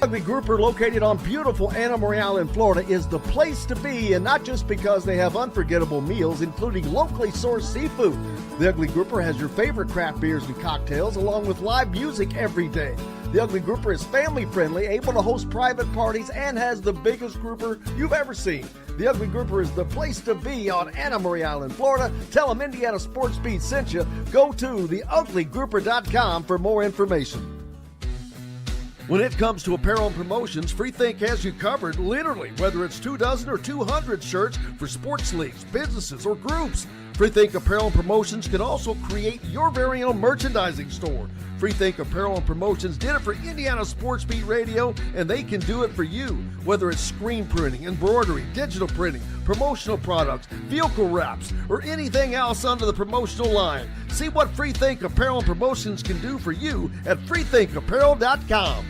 S5: Ugly Grouper, located on beautiful Anna Maria in Florida, is the place to be, and not just because they have unforgettable meals, including locally sourced seafood. The Ugly Grouper has your favorite craft beers and cocktails, along with live music every day. The Ugly Grouper is family-friendly, able to host private parties, and has the biggest grouper you've ever seen. The Ugly Grouper is the place to be on Anna Maria Island, Florida. Tell them Indiana Sports Beat sent you. Go to theuglygrouper.com for more information. When it comes to apparel and promotions, Freethink has you covered, literally, whether it's 24 or 200 shirts for sports leagues, businesses, or groups. Freethink Apparel and Promotions can also create your very own merchandising store. Freethink Apparel and Promotions did it for Indiana Sports Beat Radio, and they can do it for you. Whether it's screen printing, embroidery, digital printing, promotional products, vehicle wraps, or anything else under the promotional line. See what Freethink Apparel and Promotions can do for you at freethinkapparel.com.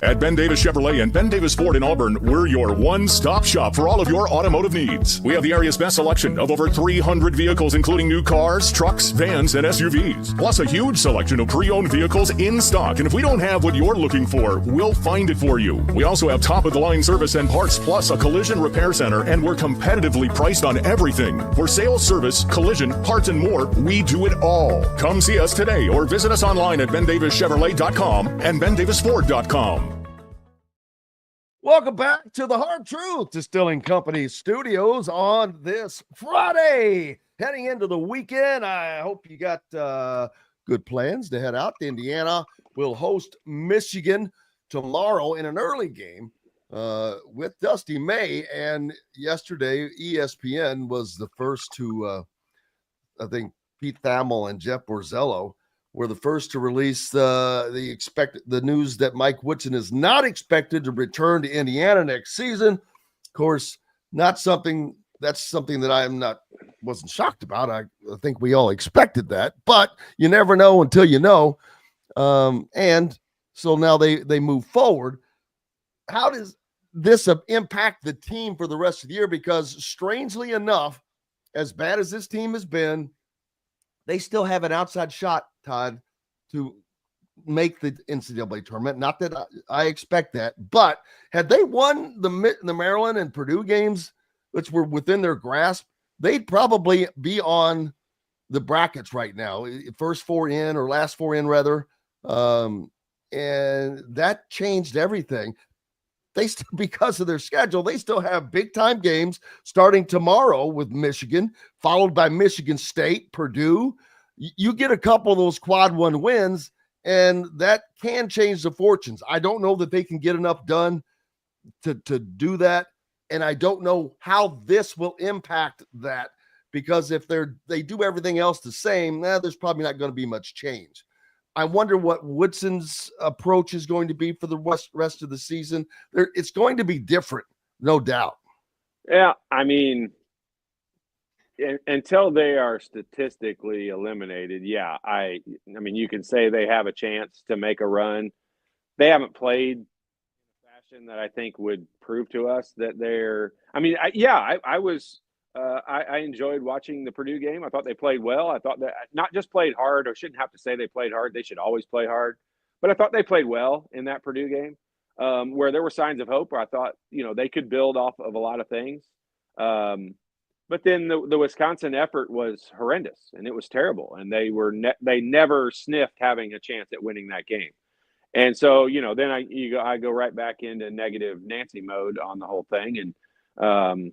S6: At Ben Davis Chevrolet and Ben Davis Ford in Auburn, we're your one-stop shop for all of your automotive needs. We have the area's best selection of over 300 vehicles, including new cars, trucks, vans, and SUVs. Plus a huge selection of pre-owned vehicles in stock. And if we don't have what you're looking for, we'll find it for you. We also have top-of-the-line service and parts, plus a collision repair center, and we're competitively priced on everything. For sales, service, collision, parts, and more, we do it all. Come see us today or visit us online at bendavischevrolet.com and bendavisford.com.
S5: Welcome back to the Hard Truth Distilling Company studios on this Friday. Heading into the weekend, I hope you got good plans to head out to Indiana. We'll host Michigan tomorrow in an early game with Dusty May. And yesterday, ESPN was the first to, I think, Pete Thamel and Jeff Borzello were the first to release the news that Mike Woodson is not expected to return to Indiana next season. Of course, that's something that wasn't shocked about. I think we all expected that, but you never know until you know. And so now they move forward. How does this impact the team for the rest of the year? Because strangely enough, as bad as this team has been, they still have an outside shot, Todd, to make the NCAA tournament. Not that I expect that, but had they won the Maryland and Purdue games, which were within their grasp, they'd probably be on the brackets right now, first four in or last four in rather. And that changed everything. They still, because of their schedule, they still have big time games starting tomorrow with Michigan, followed by Michigan State, Purdue. You get a couple of those quad one wins, and that can change the fortunes. I don't know that they can get enough done to do that. And I don't know how this will impact that, because if they do everything else the same, there's probably not going to be much change. I wonder what Woodson's approach is going to be for the rest of the season. It's going to be different, no doubt.
S7: Yeah, I mean, until they are statistically eliminated, yeah, I mean, you can say they have a chance to make a run. They haven't played in a fashion that I think would prove to us that they're. I mean, I was. I enjoyed watching the Purdue game. I thought they played well. I thought that not just played hard, or shouldn't have to say they played hard. They should always play hard. But I thought they played well in that Purdue game, where there were signs of hope. Where I thought, they could build off of a lot of things. But then the Wisconsin effort was horrendous, and it was terrible. And they never sniffed having a chance at winning that game. And so, then I go right back into negative Nancy mode on the whole thing. And,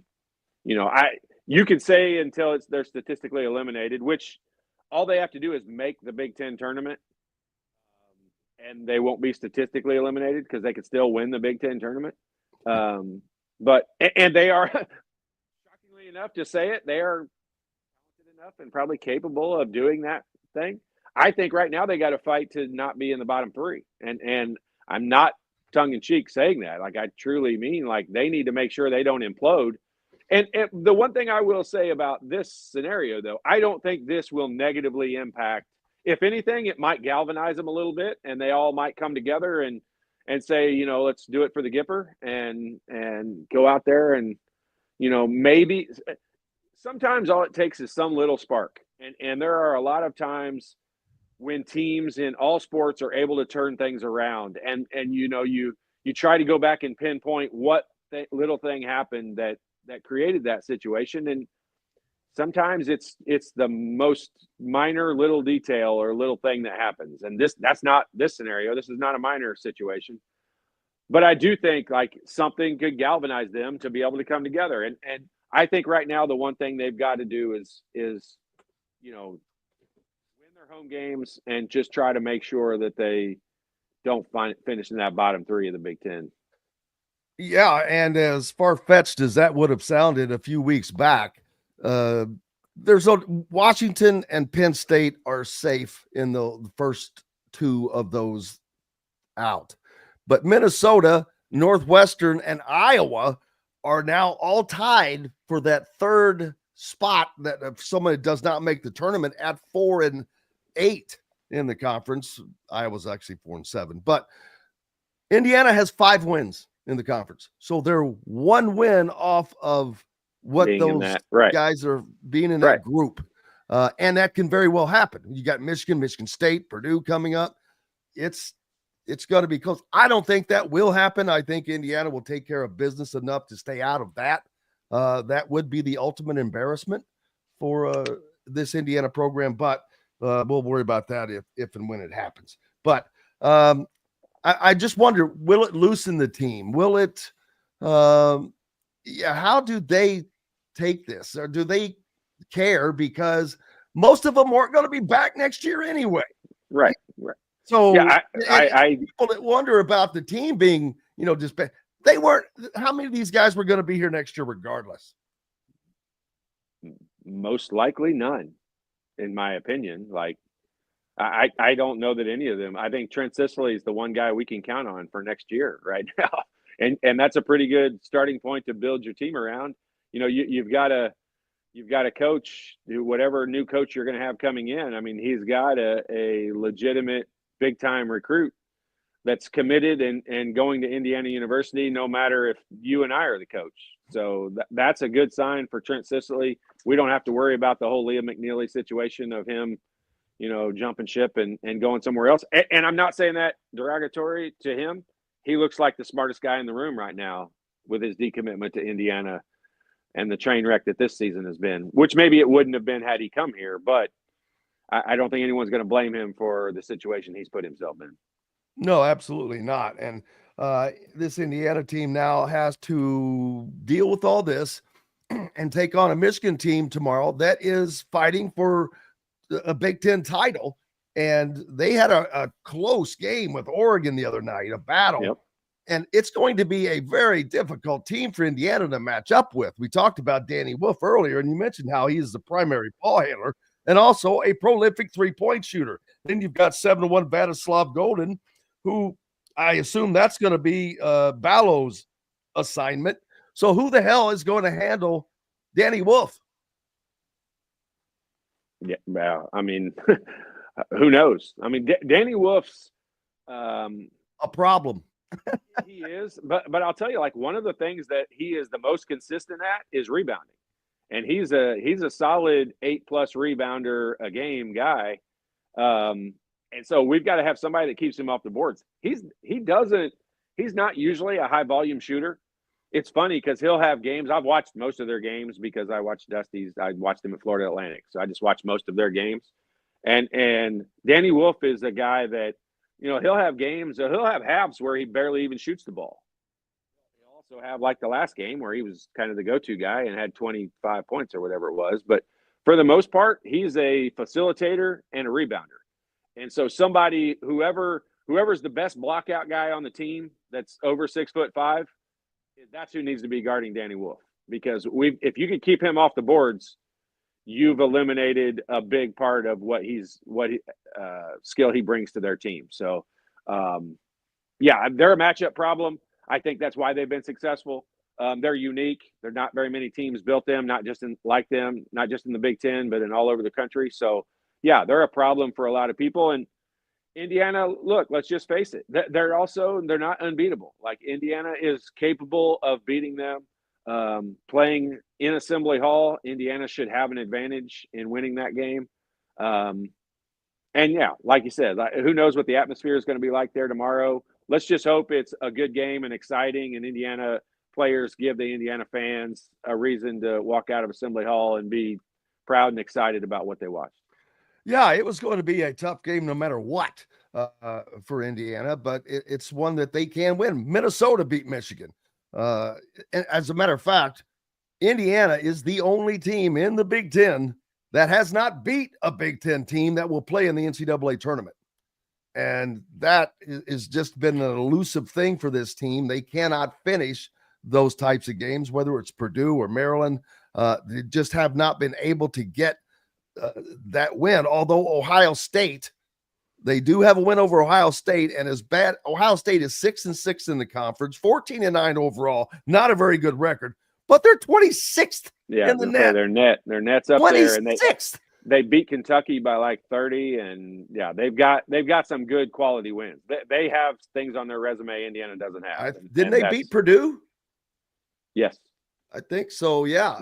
S7: you can say until they're statistically eliminated, which all they have to do is make the Big Ten tournament, and they won't be statistically eliminated because they could still win the Big Ten tournament. But they are, shockingly enough to say it, they are talented enough and probably capable of doing that thing. I think right now they got to fight to not be in the bottom three. And I'm not tongue-in-cheek saying that. Like, I truly mean, like, they need to make sure they don't implode. And the one thing I will say about this scenario, though, I don't think this will negatively impact. If anything, it might galvanize them a little bit, and they all might come together and say, let's do it for the Gipper and go out there and, maybe sometimes all it takes is some little spark. And there are a lot of times when teams in all sports are able to turn things around and you try to go back and pinpoint what little thing happened that created that situation. And sometimes it's the most minor little detail or little thing that happens. And that's not this scenario. This is not a minor situation. But I do think like something could galvanize them to be able to come together. And I think right now the one thing they've got to do is win their home games and just try to make sure that they don't finish in that bottom three of the Big Ten.
S5: Yeah, and as far-fetched as that would have sounded a few weeks back, Washington and Penn State are safe in the first two of those out. But Minnesota, Northwestern, and Iowa are now all tied for that third spot that if somebody does not make the tournament at 4-8 in the conference. Iowa's actually 4-7. But Indiana has 5 wins in the conference. So they're one win off of what
S7: being
S5: those guys are being in that group. And that can very well happen. You got Michigan State, Purdue coming up. It's going to be close. I don't think that will happen. I think Indiana will take care of business enough to stay out of that. That would be the ultimate embarrassment for this Indiana program, but we'll worry about that if and when it happens. But I just wonder, will it loosen the team? Will it how do they take this? Or do they care? Because most of them weren't going to be back next year anyway.
S7: Right.
S5: So
S7: I
S5: people that wonder about the team being, just they weren't. How many of these guys were going to be here next year regardless?
S7: Most likely none, in my opinion. Like, I don't know that any of them. I think Trent Sicily is the one guy we can count on for next year right now. And that's a pretty good starting point to build your team around. You've got a coach, whatever new coach you're going to have coming in. I mean, he's got a legitimate big time recruit that's committed and going to Indiana University, no matter if you and I are the coach. So that's a good sign for Trent Sicily. We don't have to worry about the whole Liam McNeely situation of him, jumping ship and going somewhere else. And I'm not saying that derogatory to him. He looks like the smartest guy in the room right now with his decommitment to Indiana and the train wreck that this season has been, which maybe it wouldn't have been had he come here, but I don't think anyone's going to blame him for the situation he's put himself in.
S5: No, absolutely not. And this Indiana team now has to deal with all this and take on a Michigan team tomorrow that is fighting for a Big Ten title. And they had a close game with Oregon the other night, a battle.
S7: Yep.
S5: And it's going to be a very difficult team for Indiana to match up with. We talked about Danny Wolf earlier, and you mentioned how he is the primary ball handler and also a prolific three-point shooter. Then you've got 7-1 Vladislav Golden, who I assume that's going to be Ballow's assignment. So who the hell is going to handle Danny Wolf?
S7: Yeah, well, I mean, who knows? I mean, Danny Wolf's
S5: a problem.
S7: He is, but I'll tell you, like, one of the things that he is the most consistent at is rebounding, and he's a solid 8+ rebounder a game guy. And so we've got to have somebody that keeps him off the boards. He's not usually a high volume shooter. It's funny because he'll have games. I've watched most of their games because I watched Dusty's. I watched them at Florida Atlantic, so I just watched most of their games. And Danny Wolf is a guy that, he'll have games. He'll have halves where he barely even shoots the ball. He'll also have, like the last game where he was kind of the go-to guy and had 25 points or whatever it was. But for the most part, he's a facilitator and a rebounder. And so whoever's the best blockout guy on the team that's over 6'5", that's who needs to be guarding Danny Wolf. Because if you can keep him off the boards, you've eliminated a big part of what skill he brings to their team. So, they're a matchup problem. I think that's why they've been successful. They're unique. They're not very many teams built them, not just in the Big Ten, but in all over the country. So, yeah, they're a problem for a lot of people. And Indiana, look, let's just face it. They're not unbeatable. Like, Indiana is capable of beating them. Playing in Assembly Hall, Indiana should have an advantage in winning that game. And yeah, like you said, who knows what the atmosphere is going to be like there tomorrow. Let's just hope it's a good game and exciting, and Indiana players give the Indiana fans a reason to walk out of Assembly Hall and be proud and excited about what they watched.
S5: Yeah, it was going to be a tough game no matter what for Indiana, but it's one that they can win. Minnesota beat Michigan. And as a matter of fact, Indiana is the only team in the Big Ten that has not beat a Big Ten team that will play in the NCAA tournament. And that has just been an elusive thing for this team. They cannot finish those types of games, whether it's Purdue or Maryland. They just have not been able to get that win. Although Ohio State, they do have a win over Ohio State, and as bad, Ohio State is 6-6 in the conference, 14-9 overall, not a very good record, but they're 26th in the net.
S7: Their net's up
S5: 26th.
S7: there, and they beat Kentucky by like 30, and yeah, they've got some good quality wins. They have things on their resume Indiana doesn't have.
S5: Didn't they beat Purdue?
S7: Yes,
S5: I think so. Yeah.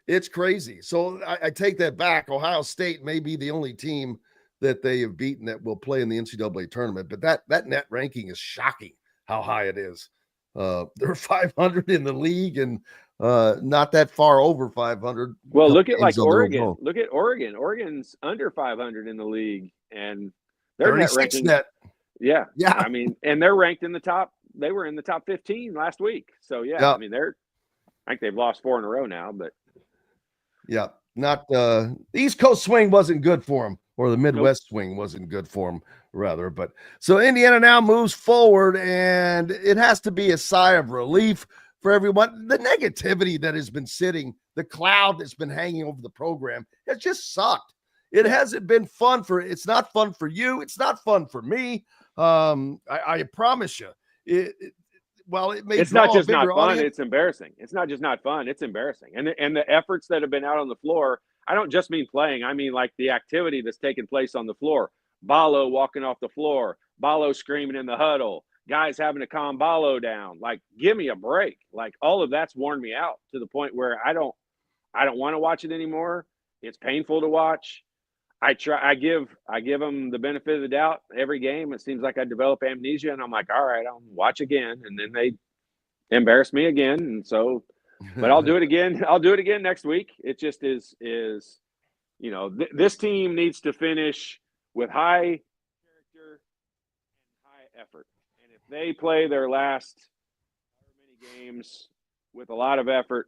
S5: It's crazy. So I take that back. Ohio State may be the only team that they have beaten that will play in the NCAA tournament, but that net ranking is shocking how high it is. They're 500 in the league and not that far over 500.
S7: Well, look at like Oregon. Look at Oregon. Oregon's under 500 in the league, and their net ranking. Yeah. I mean, and they're ranked in the top. They were in the top 15 last week. So yeah. I mean, I think they've lost 4 in a row now, but.
S5: Yeah, not the East Coast swing wasn't good for him, or the Midwest swing wasn't good for him, rather. But so Indiana now moves forward, and it has to be a sigh of relief for everyone. The negativity that has been sitting, the cloud that's been hanging over the program, has just sucked. It hasn't been fun it's not fun for you. It's not fun for me. I promise you. It's
S7: not just not fun, it's embarrassing. It's not just not fun, it's embarrassing. And the efforts that have been out on the floor, I don't just mean playing, I mean like the activity that's taking place on the floor. Balo walking off the floor, Balo screaming in the huddle, guys having to calm Balo down. Like, give me a break. Like, all of that's worn me out to the point where I don't want to watch it anymore. It's painful to watch. I give them the benefit of the doubt every game. It seems like I develop amnesia, and I'm like, all right, I'll watch again, and then they embarrass me again, and so. But I'll do it again. I'll do it again next week. It just is this team needs to finish with high character and high effort, and if they play their last many games with a lot of effort.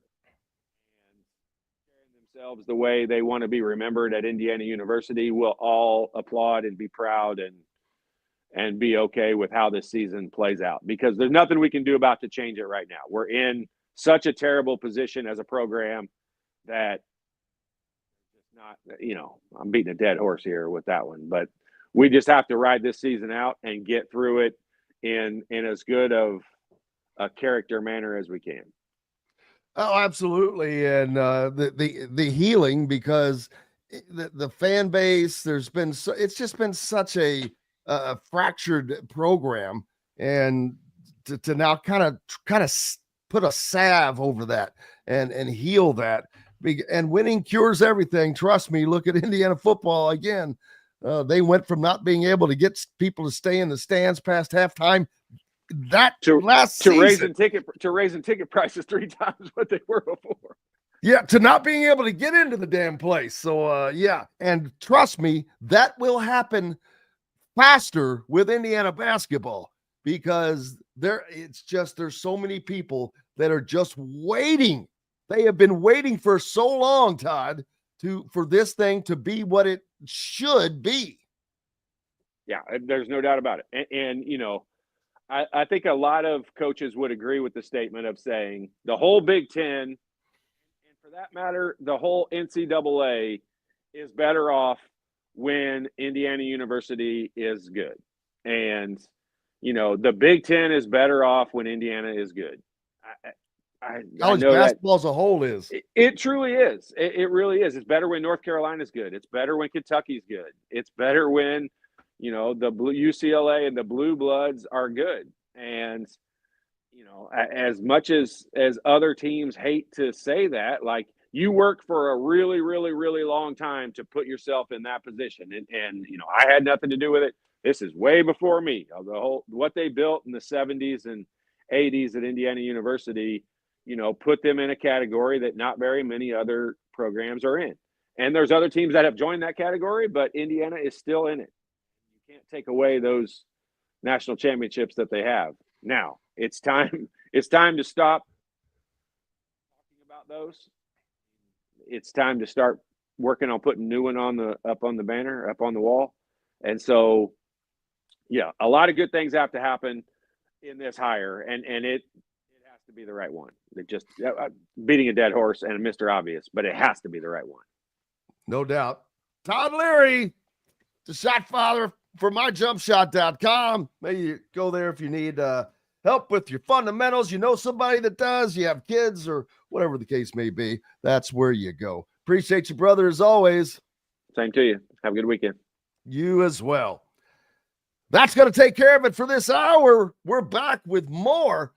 S7: Themselves the way they want to be remembered at Indiana University, we'll all applaud and be proud and be okay with how this season plays out, because there's nothing we can do about to change it right now. We're in such a terrible position as a program that it's not, I'm beating a dead horse here with that one, but we just have to ride this season out and get through it in as good of a character manner as we can.
S5: Oh, absolutely. And the healing, because the fan base, it's just been such a fractured program, and to now kind of put a salve over that and heal that. And winning cures everything. Trust me, look at Indiana football again. They went from not being able to get people to stay in the stands past halftime
S7: raising ticket prices 3 times what they were before.
S5: Yeah, to not being able to get into the damn place. So yeah, and trust me, that will happen faster with Indiana basketball because there's so many people that are just waiting. They have been waiting for so long, Todd, for this thing to be what it should be.
S7: Yeah, there's no doubt about it. And you know, I think a lot of coaches would agree with the statement of saying the whole Big Ten, and for that matter, the whole NCAA is better off when Indiana University is good. And, you know, the Big Ten is better off when Indiana is good.
S5: College basketball as a whole is.
S7: It truly is. It really is. It's better when North Carolina's good. It's better when Kentucky's good. It's better when, you know, the UCLA and the Blue Bloods are good. And, you know, as much as other teams hate to say that, like, you work for a really, really, really long time to put yourself in that position. And you know, I had nothing to do with it. This is way before me. What they built in the 70s and 80s at Indiana University, you know, put them in a category that not very many other programs are in. And there's other teams that have joined that category, but Indiana is still in it. You can't take away those national championships that they have. Now, it's time to stop talking about those. It's time to start working on putting new one up on the banner, up on the wall. And so, yeah, a lot of good things have to happen in this hire, and it has to be the right one. It just beating a dead horse and Mr. Obvious, but it has to be the right one.
S5: No doubt. Todd Leary, the shot father for myjumpshot.com. Maybe you go there if you need help with your fundamentals. You know somebody that does, you have kids or whatever the case may be. That's where you go. Appreciate you, brother, as always.
S7: Same to you. Have a good weekend.
S5: You as well. That's going to take care of it for this hour. We're back with more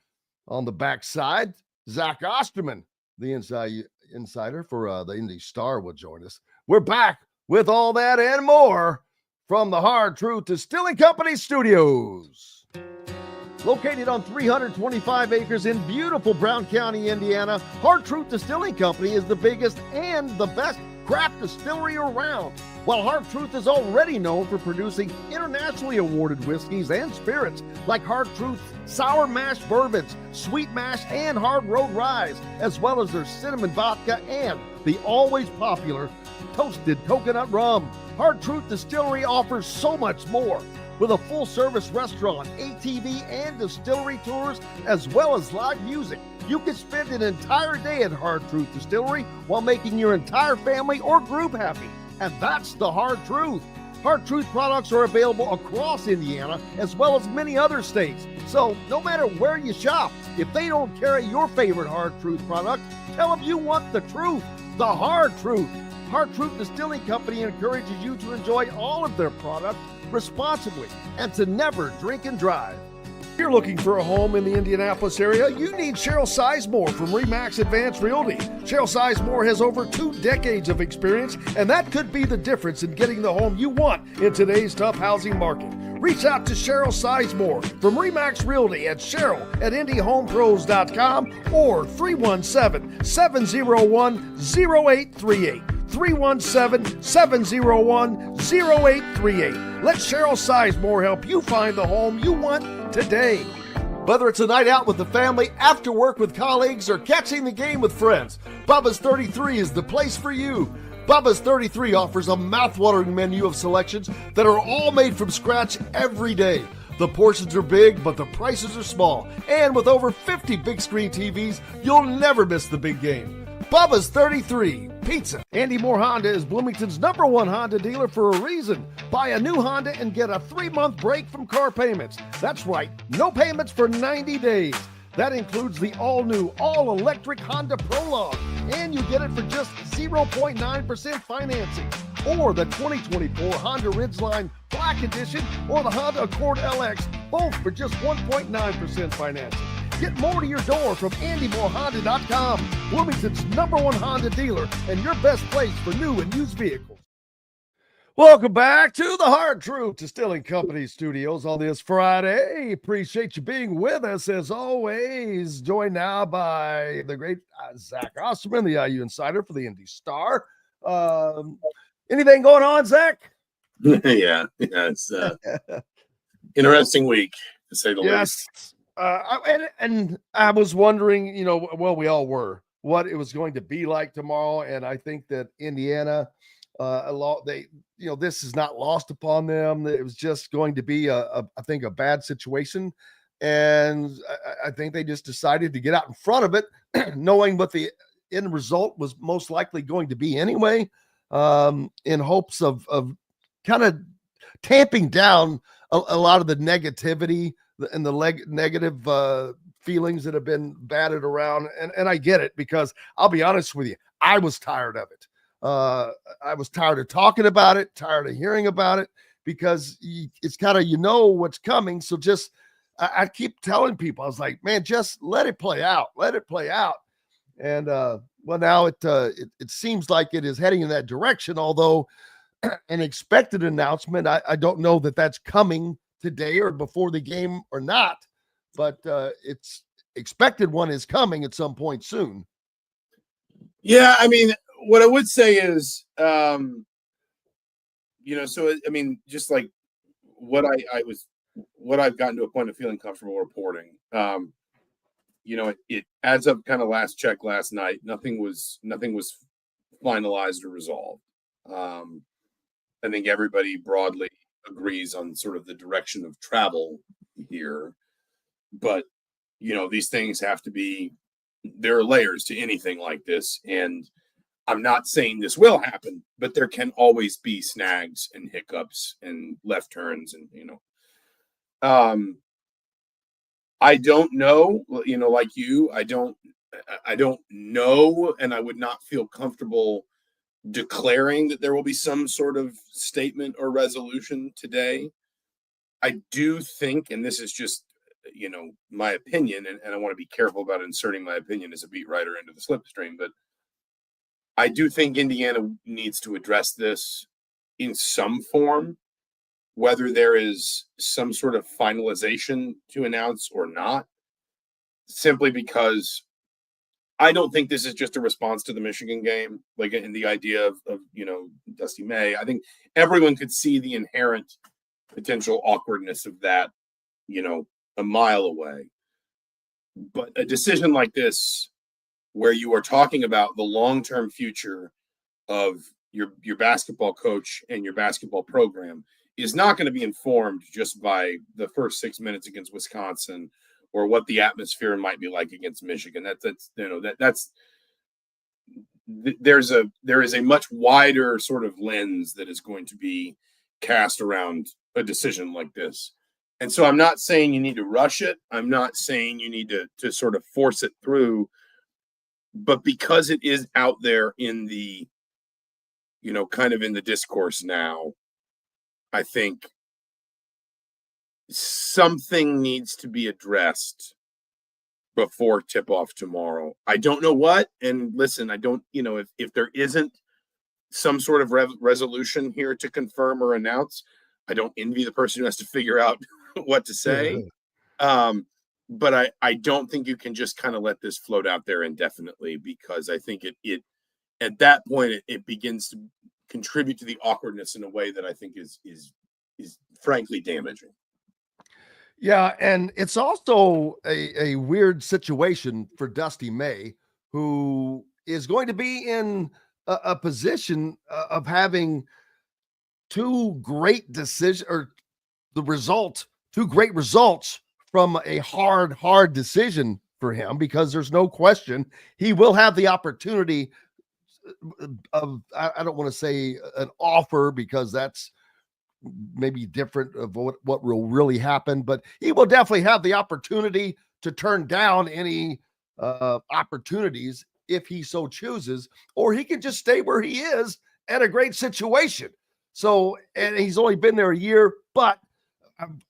S5: on the backside. Zack Osterman, the insider for the Indy Star, will join us. We're back with all that and more from the Hard Truth Distilling Company studios. Located on 325 acres in beautiful Brown County, Indiana, Hard Truth Distilling Company is the biggest and the best craft distillery around. While Hard Truth is already known for producing internationally awarded whiskeys and spirits like Hard Truth's sour mash bourbons, sweet mash, and hard road ryes, as well as their cinnamon vodka and the always popular toasted coconut rum, Hard Truth Distillery offers so much more. With a full-service restaurant, ATV, and distillery tours, as well as live music, you can spend an entire day at Hard Truth Distillery while making your entire family or group happy. And that's the Hard Truth. Hard Truth products are available across Indiana, as well as many other states. So no matter where you shop, if they don't carry your favorite Hard Truth product, tell them you want the truth, the Hard Truth. Hard Truth Distilling Company encourages you to enjoy all of their products responsibly and to never drink and drive. If you're looking for a home in the Indianapolis area, you need Cheryl Sizemore from RE/MAX Advanced Realty. Cheryl Sizemore has over 2 decades of experience, and that could be the difference in getting the home you want in today's tough housing market. Reach out to Cheryl Sizemore from RE/MAX Realty at cheryl@indyhomepros.com or 317-701-0838. 317-701-0838. Let Cheryl Sizemore help you find the home you want today. Whether it's a night out with the family, after work with colleagues, or catching the game with friends, Bubba's 33 is the place for you. Bubba's 33 offers a mouthwatering menu of selections that are all made from scratch every day. The portions are big, but the prices are small. And with over 50 big screen TVs, you'll never miss the big game. Bubba's 33 Pizza. Andy Moore Honda is Bloomington's #1 Honda dealer for a reason. Buy a new Honda and get a 3-month break from car payments. That's right, no payments for 90 days. That includes the all-new, all-electric Honda Prologue. And you get it for just 0.9% financing. Or the 2024 Honda Ridgeline Black Edition or the Honda Accord LX both for just 1.9% financing. Get more to your door from AndyMooreHonda.com, Bloomington's #1 Honda dealer and your best place for new and used vehicles. Welcome back to the Hard Truth Distilling Company studios on this Friday. Appreciate you being with us as always. Joined now by the great Zack Osterman, the IU insider for the Indy Star. Anything going on, Zack?
S8: Yeah, it's interesting week to say the least.
S5: And I was wondering, we all were, what it was going to be like tomorrow, and I think that Indiana, this is not lost upon them. It was just going to be I think a bad situation, and I think they just decided to get out in front of it, knowing what the end result was most likely going to be anyway, in hopes of kind of tamping down a lot of the negativity and the negative feelings that have been batted around. And I get it, because I'll be honest with you, I was tired of it. I was tired of talking about it, tired of hearing about it, because it's kind of, what's coming. So just, I keep telling people, I was like, man, just let it play out. Let it play out. And now it seems like it is heading in that direction, although an expected announcement, I don't know that that's coming today or before the game or not, but it's expected one is coming at some point soon.
S8: Yeah, I mean, what I would say is, just like what I've gotten to a point of feeling comfortable reporting, it adds up kind of last check last night. Nothing was finalized or resolved. I think everybody broadly agrees on sort of the direction of travel here, but these things have to be, there are layers to anything like this, and I'm not saying this will happen, but there can always be snags and hiccups and left turns, and I don't know, like you, I don't know, and I would not feel comfortable declaring that there will be some sort of statement or resolution today. I do think, and this is just, my opinion, and I want to be careful about inserting my opinion as a beat writer into the slipstream, but I do think Indiana needs to address this in some form, whether there is some sort of finalization to announce or not, simply because I don't think this is just a response to the Michigan game, like in the idea of Dusty May. I think everyone could see the inherent potential awkwardness of that, a mile away. But a decision like this, where you are talking about the long-term future of your basketball coach and your basketball program, is not going to be informed just by the first 6 minutes against Wisconsin or what the atmosphere might be like against Michigan. There is a much wider sort of lens that is going to be cast around a decision like this. And so I'm not saying you need to rush it. I'm not saying you need to sort of force it through, but because it is out there in the, kind of in the discourse now, I think something needs to be addressed before tip-off tomorrow. I don't know what, and listen, I don't, if there isn't some sort of resolution here to confirm or announce, I don't envy the person who has to figure out what to say. But I don't think you can just kind of let this float out there indefinitely, because I think it at that point it begins to contribute to the awkwardness in a way that I think is frankly damaging.
S5: Yeah, and it's also a weird situation for Dusty May, who is going to be in a position of having two great results from a hard decision for him, because there's no question he will have the opportunity of, I don't want to say an offer, because that's maybe different of what will really happen, but he will definitely have the opportunity to turn down any opportunities if he so chooses, or he can just stay where he is at a great situation. So, and he's only been there a year, but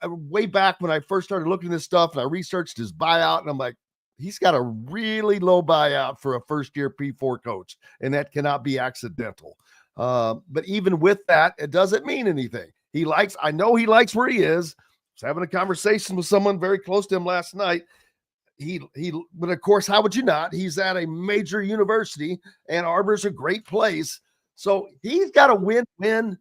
S5: way back when I first started looking at this stuff and I researched his buyout, and I'm like, he's got a really low buyout for a first-year P4 coach, and that cannot be accidental. But even with that, it doesn't mean anything. I know he likes where he is. I was having a conversation with someone very close to him last night. But of course, how would you not? He's at a major university. Ann Arbor's a great place. So he's got a win-win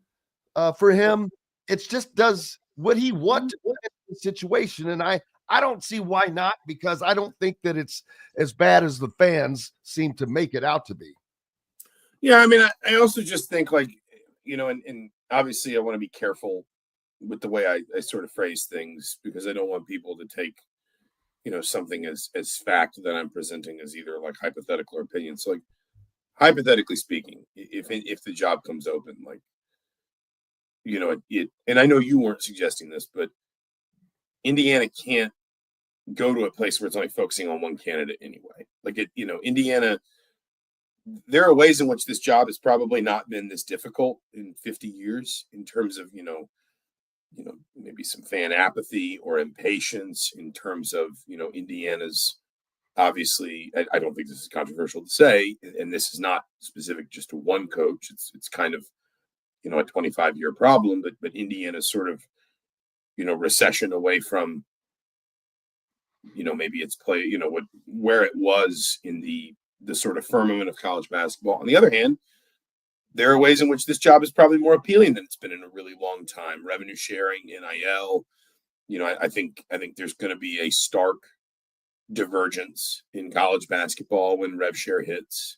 S5: for him. It's just does what he want to win in the situation. And I don't see why not, because I don't think that it's as bad as the fans seem to make it out to be.
S8: Yeah, I mean, I also just think, like, you know, and obviously I want to be careful with the way I sort of phrase things, because I don't want people to take, you know, something as fact that I'm presenting as either like hypothetical or opinion. So, like, hypothetically speaking, if the job comes open, like, you know, and I know you weren't suggesting this, but Indiana can't go to a place where it's only focusing on one candidate anyway. Like, you know, Indiana, there are ways in which this job has probably not been this difficult in 50 years in terms of, you know, maybe some fan apathy or impatience in terms of, you know, Indiana's obviously, I don't think this is controversial to say, and this is not specific just to one coach. It's kind of, you know, a 25-year problem, but Indiana's sort of, you know, recession away from, you know, maybe it's play, you know, where it was in the sort of firmament of college basketball. On the other hand, there are ways in which this job is probably more appealing than it's been in a really long time. Revenue sharing, NIL, you know, I think there's going to be a stark divergence in college basketball when rev share hits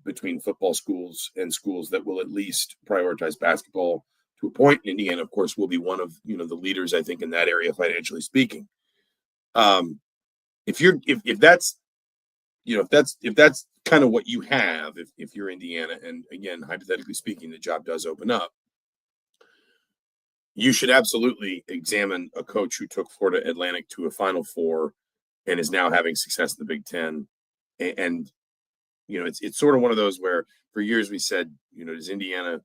S8: between football schools and schools that will at least prioritize basketball to a point. Indiana, of course, will be one of, you know, the leaders, I think, in that area, financially speaking. If that's, you know, if that's kind of what you have, if you're Indiana, and again, hypothetically speaking, the job does open up, you should absolutely examine a coach who took Florida Atlantic to a Final Four and is now having success in the Big Ten. And you know, it's sort of one of those where for years we said, you know, does Indiana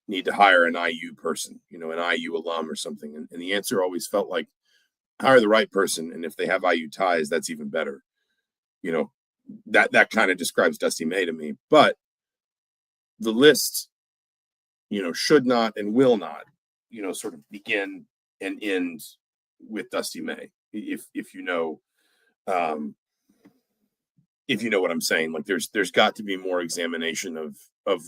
S8: need to hire an IU person, you know, an IU alum or something? And the answer always felt like, hire the right person, and if they have IU ties, that's even better. You know, that kind of describes Dusty May to me. But the list, you know, should not and will not, you know, sort of begin and end with Dusty May. If you know what I'm saying, like there's got to be more examination of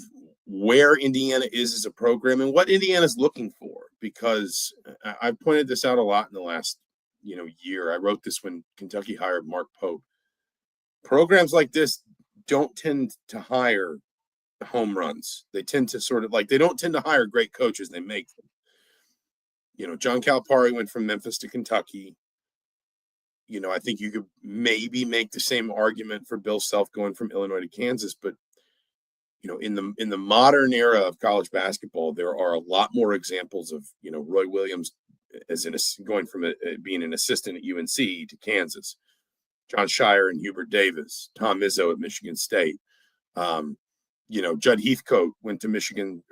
S8: where Indiana is as a program and what Indiana's looking for, because I've pointed this out a lot in the last, you know, year. I wrote this when Kentucky hired Mark Pope. Programs like this don't tend to hire home runs. They tend to sort of like, they don't tend to hire great coaches. They make them. You know, John Calipari went from Memphis to Kentucky. You know, I think you could maybe make the same argument for Bill Self going from Illinois to Kansas, but you know, in the modern era of college basketball, there are a lot more examples of, you know, Roy Williams going from being an assistant at UNC to Kansas, John Shire and Hubert Davis, Tom Izzo at Michigan State. You know, Judd Heathcote went to Michigan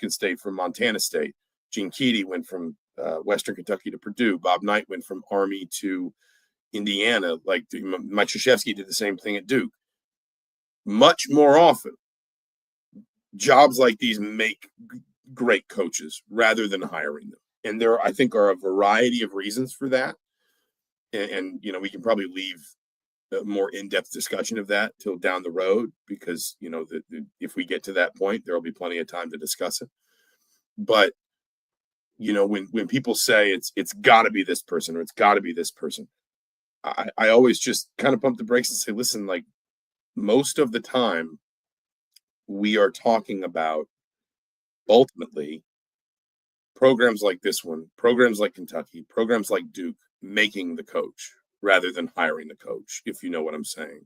S8: State from Montana State. Gene Keady went from Western Kentucky to Purdue. Bob Knight went from Army to Indiana. Like Mike Krzyzewski did the same thing at Duke. Much more often, jobs like these make great coaches rather than hiring them. And there, I think, are a variety of reasons for that. And you know, we can probably leave a more in-depth discussion of that till down the road, because, you know, if we get to that point, there will be plenty of time to discuss it. But, you know, when people say it's got to be this person or it's got to be this person, I always just kind of pump the brakes and say, listen, like, most of the time we are talking about ultimately programs like this one, programs like Kentucky, programs like Duke making the coach rather than hiring the coach, if you know what I'm saying.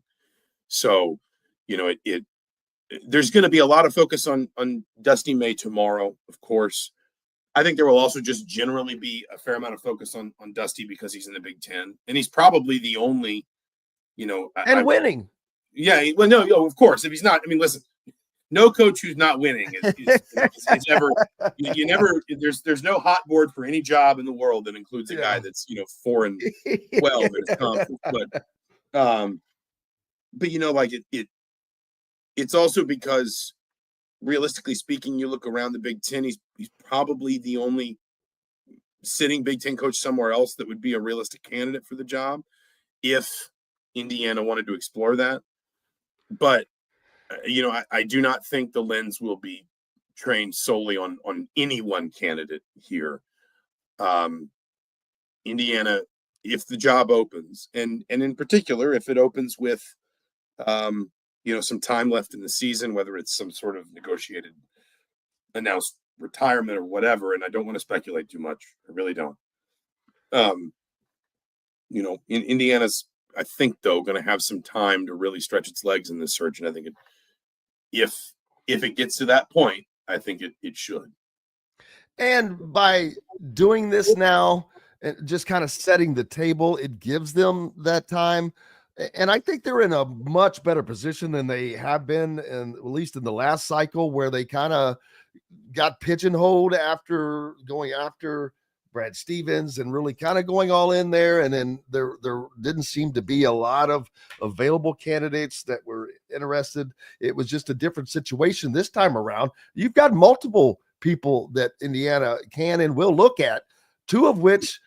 S8: So, you know, there's going to be a lot of focus on Dusty May tomorrow, of course. I think there will also just generally be a fair amount of focus on Dusty because he's in the Big Ten, and he's probably the only, you know,
S5: winning.
S8: Yeah, well, no, of course. If he's not, I mean, listen, no coach who's not winning is ever. You never. There's no hot board for any job in the world that includes a guy that's 4-12 in his conference. But like it's also because realistically speaking, you look around the Big Ten, he's probably the only sitting Big Ten coach somewhere else that would be a realistic candidate for the job if Indiana wanted to explore that. But I do not think the lens will be trained solely on any one candidate here. Indiana, if the job opens, and in particular, if it opens with, some time left in the season, whether it's some sort of negotiated announced retirement or whatever, and I don't want to speculate too much. I really don't. In Indiana's, I think, though, going to have some time to really stretch its legs in this search, and I think if it gets to that point, I think it should.
S5: And by doing this now and just kind of setting the table, it gives them that time. And I think they're in a much better position than they have been, and at least in the last cycle, where they kind of got pigeonholed after going after Brad Stevens and really kind of going all in there. And then there didn't seem to be a lot of available candidates that were interested. It was just a different situation this time around. You've got multiple people that Indiana can and will look at, two of which,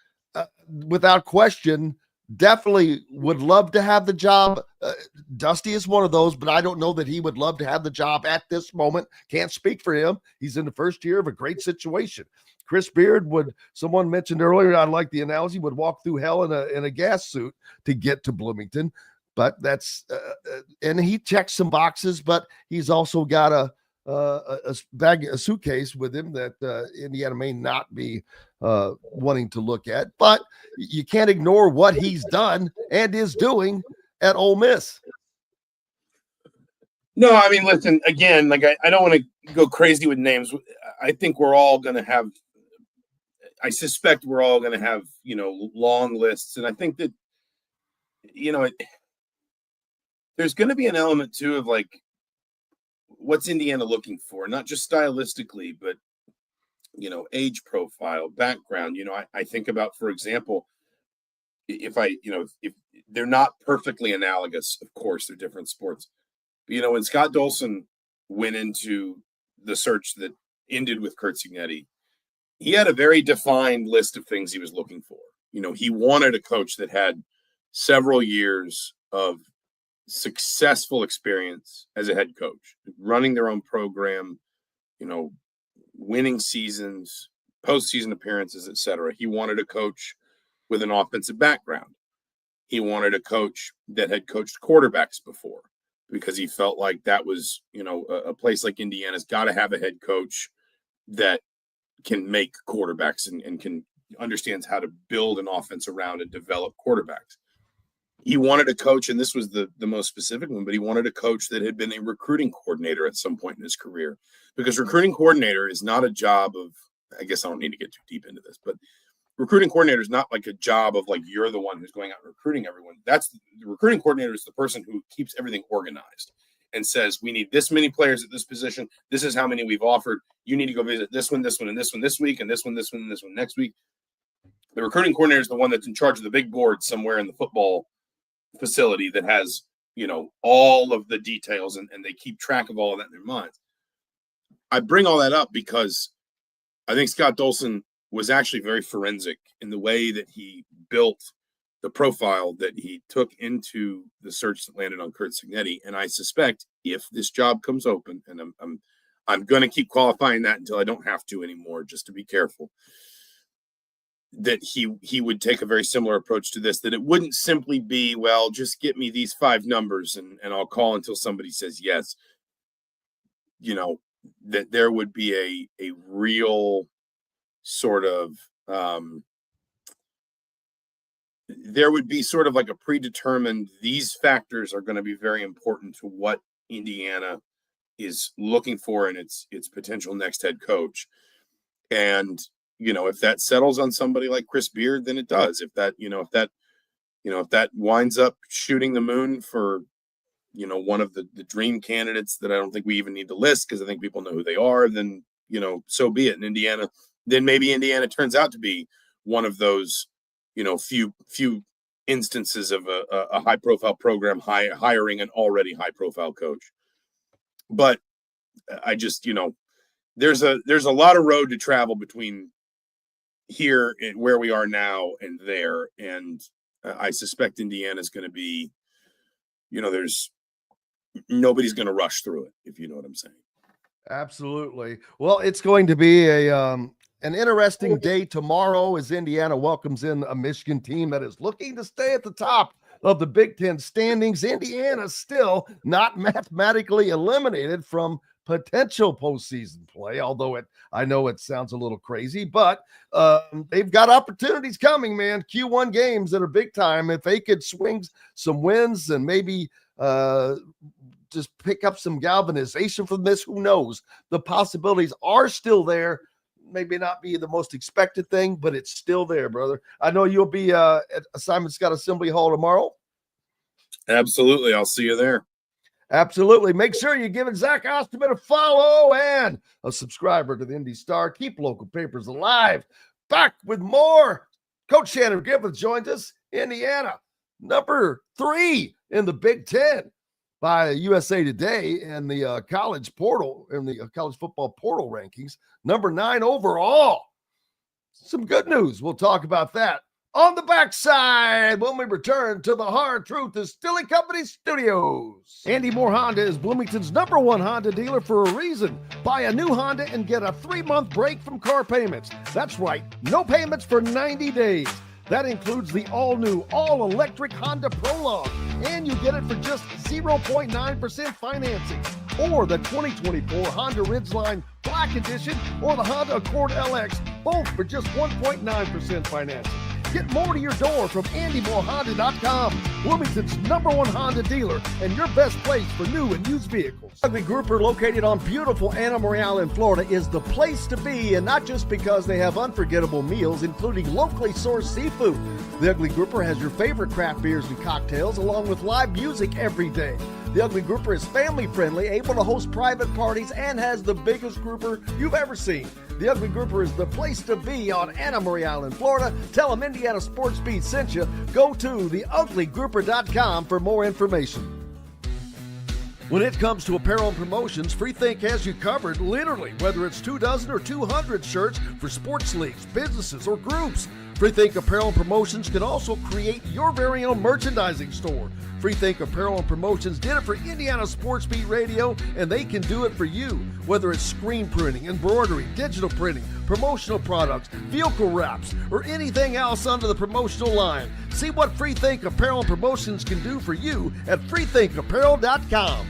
S5: without question, definitely would love to have the job. Dusty is one of those, but I don't know that he would love to have the job at this moment. Can't speak for him. He's in the first year of a great situation. Chris Beard someone mentioned earlier, I like the analogy, would walk through hell in a gas suit to get to Bloomington. But that's, and he checks some boxes, but he's also got a suitcase with him that Indiana may not be wanting to look at. But you can't ignore what he's done and is doing at Ole Miss.
S8: No, I mean, listen, again, like I don't want to go crazy with names. I think we're all going to have, I suspect we're all going to have, long lists. And I think that, there's going to be an element too of like, what's Indiana looking for? Not just stylistically, but, age profile, background. I think about, for example, if they're not perfectly analogous, of course, they're different sports. But, when Scott Dolson went into the search that ended with Curt Cignetti, he had a very defined list of things he was looking for. He wanted a coach that had several years of successful experience as a head coach, running their own program, winning seasons, postseason appearances, etc. He wanted a coach with an offensive background. He wanted a coach that had coached quarterbacks before, because he felt like that was, a place like Indiana's got to have a head coach that can make quarterbacks and understands how to build an offense around and develop quarterbacks. He wanted a coach, and this was the most specific one, but he wanted a coach that had been a recruiting coordinator at some point in his career, because recruiting coordinator is not a job of, I guess I don't need to get too deep into this, but recruiting coordinator is not like a job of like, you're the one who's going out and recruiting everyone. The recruiting coordinator is the person who keeps everything organized and says, we need this many players at this position. This is how many we've offered. You need to go visit this one, and this one this week, and this one, and this one next week. The recruiting coordinator is the one that's in charge of the big board somewhere in the football facility that has, all of the details, and they keep track of all of that in their minds. I bring all that up because I think Scott Dolson was actually very forensic in the way that he built the profile that he took into the search that landed on Curt Cignetti. And I suspect if this job comes open, and I'm going to keep qualifying that until I don't have to anymore, just to be careful, that he would take a very similar approach to this, that it wouldn't simply be, well, just get me these 5 numbers and I'll call until somebody says yes. That there would be a real sort of, there would be sort of like a predetermined, these factors are going to be very important to what Indiana is looking for in its potential next head coach. And, if that settles on somebody like Chris Beard, then it does. If that winds up shooting the moon for one of the dream candidates that I don't think we even need to list because I think people know who they are, then, so be it. In Indiana, then maybe Indiana turns out to be one of those, few instances of a high profile program hiring an already high profile coach. But I just, there's a lot of road to travel between here and where we are now and there. And I suspect Indiana's going to be, nobody's going to rush through it, if you know what I'm saying.
S5: Absolutely. Well, it's going to be an interesting day tomorrow as Indiana welcomes in a Michigan team that is looking to stay at the top of the Big Ten standings. Indiana still not mathematically eliminated from potential postseason play, although I know it sounds a little crazy, but they've got opportunities coming, man. Q1 games that are big time. If they could swing some wins and maybe just pick up some galvanization from this, who knows? The possibilities are still there. Maybe not be the most expected thing, but it's still there, brother. I know you'll be at Simon Scott Assembly Hall tomorrow.
S8: Absolutely. I'll see you there.
S5: Absolutely. Make sure you're giving Zack Osterman a follow and a subscriber to the Indy Star. Keep local papers alive. Back with more. Coach Shannon Griffith joins us. Indiana, number 3 in the Big Ten by USA Today and the college portal, in the college football portal rankings. Number 9 overall. Some good news. We'll talk about that on the backside when we return to the Hard Truth Distilling Company studios. Andy Moore Honda is Bloomington's #1 Honda dealer for a reason. Buy a new Honda and get a 3-month break from car payments. That's right, no payments for 90 days. That includes the all-new, all-electric Honda Prologue, and you get it for just 0.9% financing. Or the 2024 Honda Ridgeline Black Edition or the Honda Accord LX, both for just 1.9% financing. Get more to your door from AndyMooreHonda.com, Bloomington's #1 Honda dealer and your best place for new and used vehicles. Ugly Grouper, located on beautiful Anna Maria in Florida, is the place to be, and not just because they have unforgettable meals, including locally sourced seafood. The Ugly Grouper has your favorite craft beers and cocktails, along with live music every day. The Ugly Grouper is family-friendly, able to host private parties, and has the biggest grouper you've ever seen. The Ugly Grouper is the place to be on Anna Maria Island, Florida. Tell them Indiana Sports Beat sent you. Go to theuglygrouper.com for more information. When it comes to apparel and promotions, Freethink has you covered, literally, whether it's 24 or 200 shirts for sports leagues, businesses, or groups. Freethink Apparel and Promotions can also create your very own merchandising store. Freethink Apparel and Promotions did it for Indiana Sports Beat Radio, and they can do it for you. Whether it's screen printing, embroidery, digital printing, promotional products, vehicle wraps, or anything else under the promotional line. See what Freethink Apparel and Promotions can do for you at freethinkapparel.com.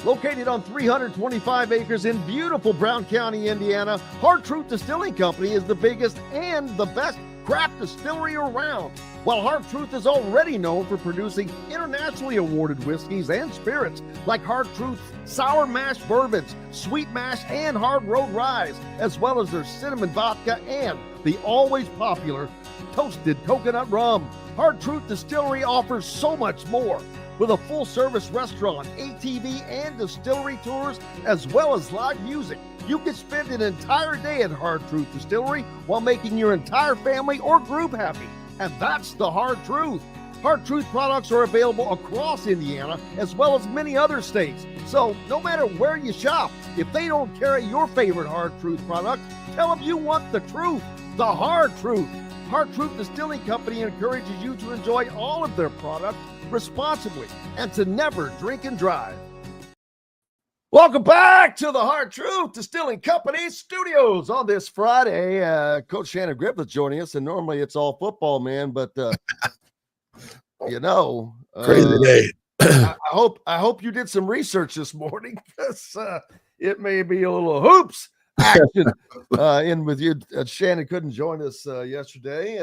S5: Located on 325 acres in beautiful Brown County, Indiana, Hard Truth Distilling Company is the biggest and the best craft distillery around. While Hard Truth is already known for producing internationally awarded whiskeys and spirits like Hard Truth's sour mash bourbons, sweet mash, and hard road ryes, as well as their cinnamon vodka and the always popular toasted coconut rum. Hard Truth Distillery offers so much more. With a full-service restaurant, ATV, and distillery tours, as well as live music, you can spend an entire day at Hard Truth Distillery while making your entire family or group happy. And that's the Hard Truth. Hard Truth products are available across Indiana, as well as many other states. So no matter where you shop, if they don't carry your favorite Hard Truth product, tell them you want the truth, the Hard Truth. Hard Truth Distilling Company encourages you to enjoy all of their products responsibly and to never drink and drive. Welcome back to the Hard Truth Distilling Company studios on this Friday. Coach Shannon Griffith joining us, and normally it's all football, man, but crazy day. I hope you did some research this morning, because it may be a little hoops action in with you. Shannon couldn't join us yesterday,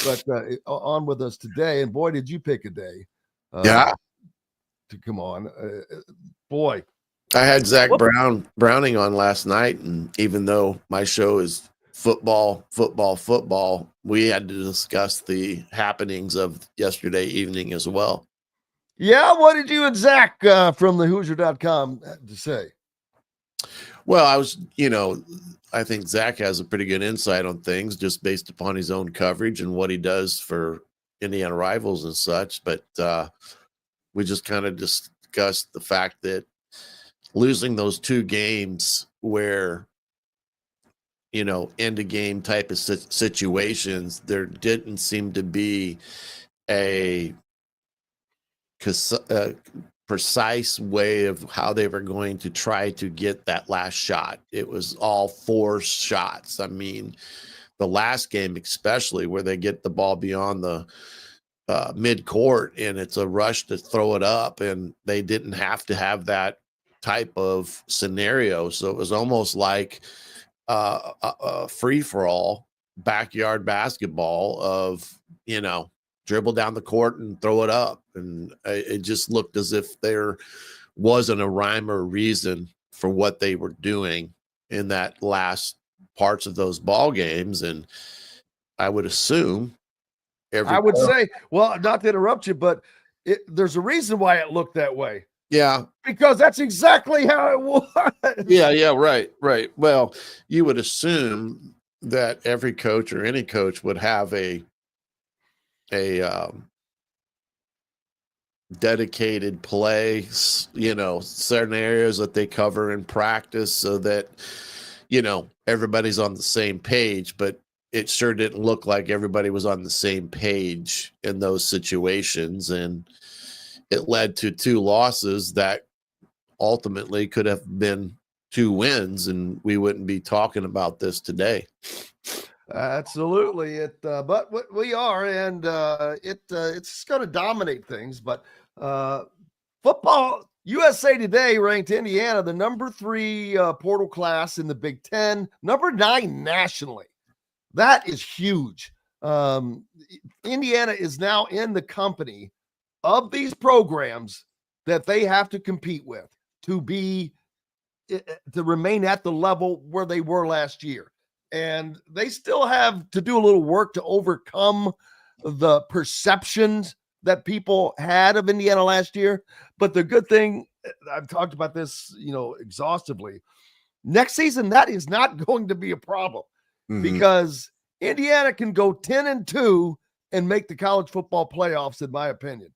S5: but on with us today. And boy, did you pick a day! To come on, boy.
S9: I had Zach Browning on last night, and even though my show is football, we had to discuss the happenings of yesterday evening as well.
S5: Yeah, what did you and Zach from the Hoosier.com have to say?
S9: Well, I think Zach has a pretty good insight on things just based upon his own coverage and what he does for Indiana rivals and such. But we just kind of discussed the fact that losing those two games where, end of game type of situations, there didn't seem to be a precise way of how they were going to try to get that last shot. It was all forced shots. I mean, the last game, especially where they get the ball beyond the mid court and it's a rush to throw it up, and they didn't have to have that type of scenario. So it was almost like a free for all backyard basketball of, dribble down the court and throw it up. And it just looked as if there wasn't a rhyme or reason for what they were doing in that last parts of those ball games. And I would assume
S5: I would say, well, not to interrupt you, but there's a reason why it looked that way.
S9: Yeah.
S5: Because that's exactly how it was.
S9: Yeah, right. Well, you would assume that every coach or any coach would have a dedicated play, scenarios that they cover in practice so that, everybody's on the same page. But it sure didn't look like everybody was on the same page in those situations. And it led to two losses that ultimately could have been 2 wins, and we wouldn't be talking about this today.
S5: Absolutely. But we are, and it's going to dominate things. But football, USA Today ranked Indiana the number 3 portal class in the Big Ten, number 9 nationally. That is huge. Indiana is now in the company of these programs that they have to compete with to remain at the level where they were last year. And they still have to do a little work to overcome the perceptions that people had of Indiana last year. But the good thing, I've talked about this, exhaustively. Next season, that is not going to be a problem because Indiana can go 10-2 and make the college football playoffs, in my opinion,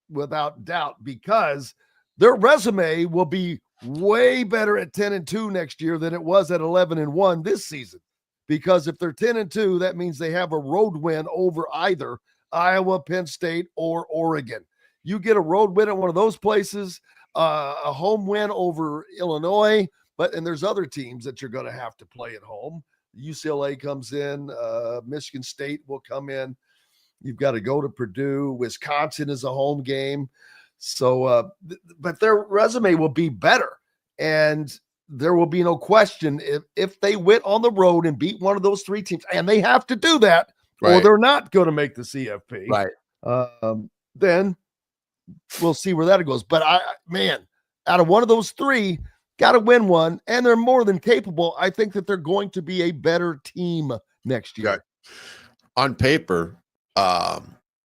S5: without doubt, because their resume will be way better at 10-2 next year than it was at 11-1 this season. Because if they're 10-2, that means they have a road win over either Iowa, Penn State, or Oregon. You get a road win at one of those places, a home win over Illinois, and there's other teams that you're going to have to play at home. UCLA comes in, Michigan State will come in. You've got to go to Purdue. Wisconsin is a home game. So, but their resume will be better. And there will be no question if they went on the road and beat one of those 3 teams, and they have to do that,
S9: right,
S5: or they're not going to make the CFP.
S9: Right.
S5: Then we'll see where that goes. But out of one of those 3, got to win one, and they're more than capable. I think that they're going to be a better team next year.
S9: Right. On paper,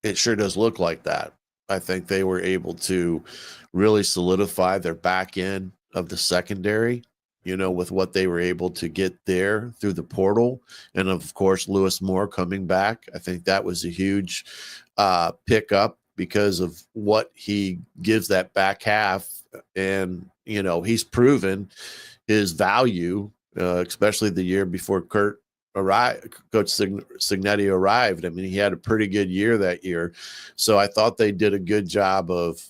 S9: it sure does look like that. I think they were able to really solidify their back end of the secondary, with what they were able to get there through the portal. And of course, Lewis Moore coming back. I think that was a huge pickup because of what he gives that back half. And, he's proven his value, especially the year before Coach Cignetti arrived. I mean, he had a pretty good year that year. So I thought they did a good job of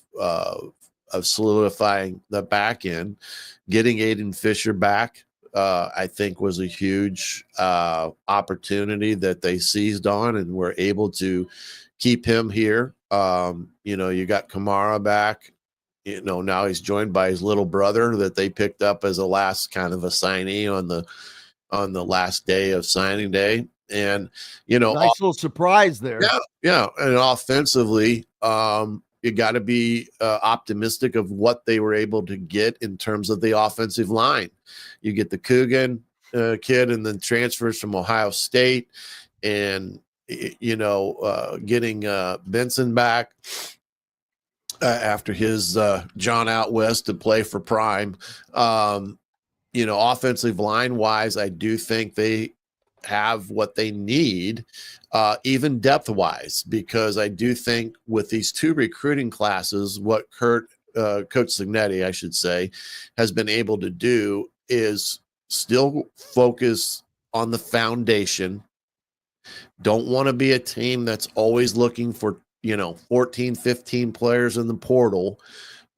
S9: solidifying the back end. Getting Aiden Fisher back, I think, was a huge opportunity that they seized on and were able to keep him here. You got Kamara back. Now he's joined by his little brother that they picked up as a last kind of a signee on the last day of signing day. And,
S5: nice little surprise there.
S9: Yeah. And offensively, you got to be optimistic of what they were able to get in terms of the offensive line. You get the Coogan kid and then transfers from Ohio State and, getting Benson back. after his John out west to play for Prime. Offensive line wise, I do think they have what they need, even depth wise, because I do think with these two recruiting classes, what Coach Cignetti, I should say, has been able to do is still focus on the foundation. Don't want to be a team that's always looking for 14, 15 players in the portal.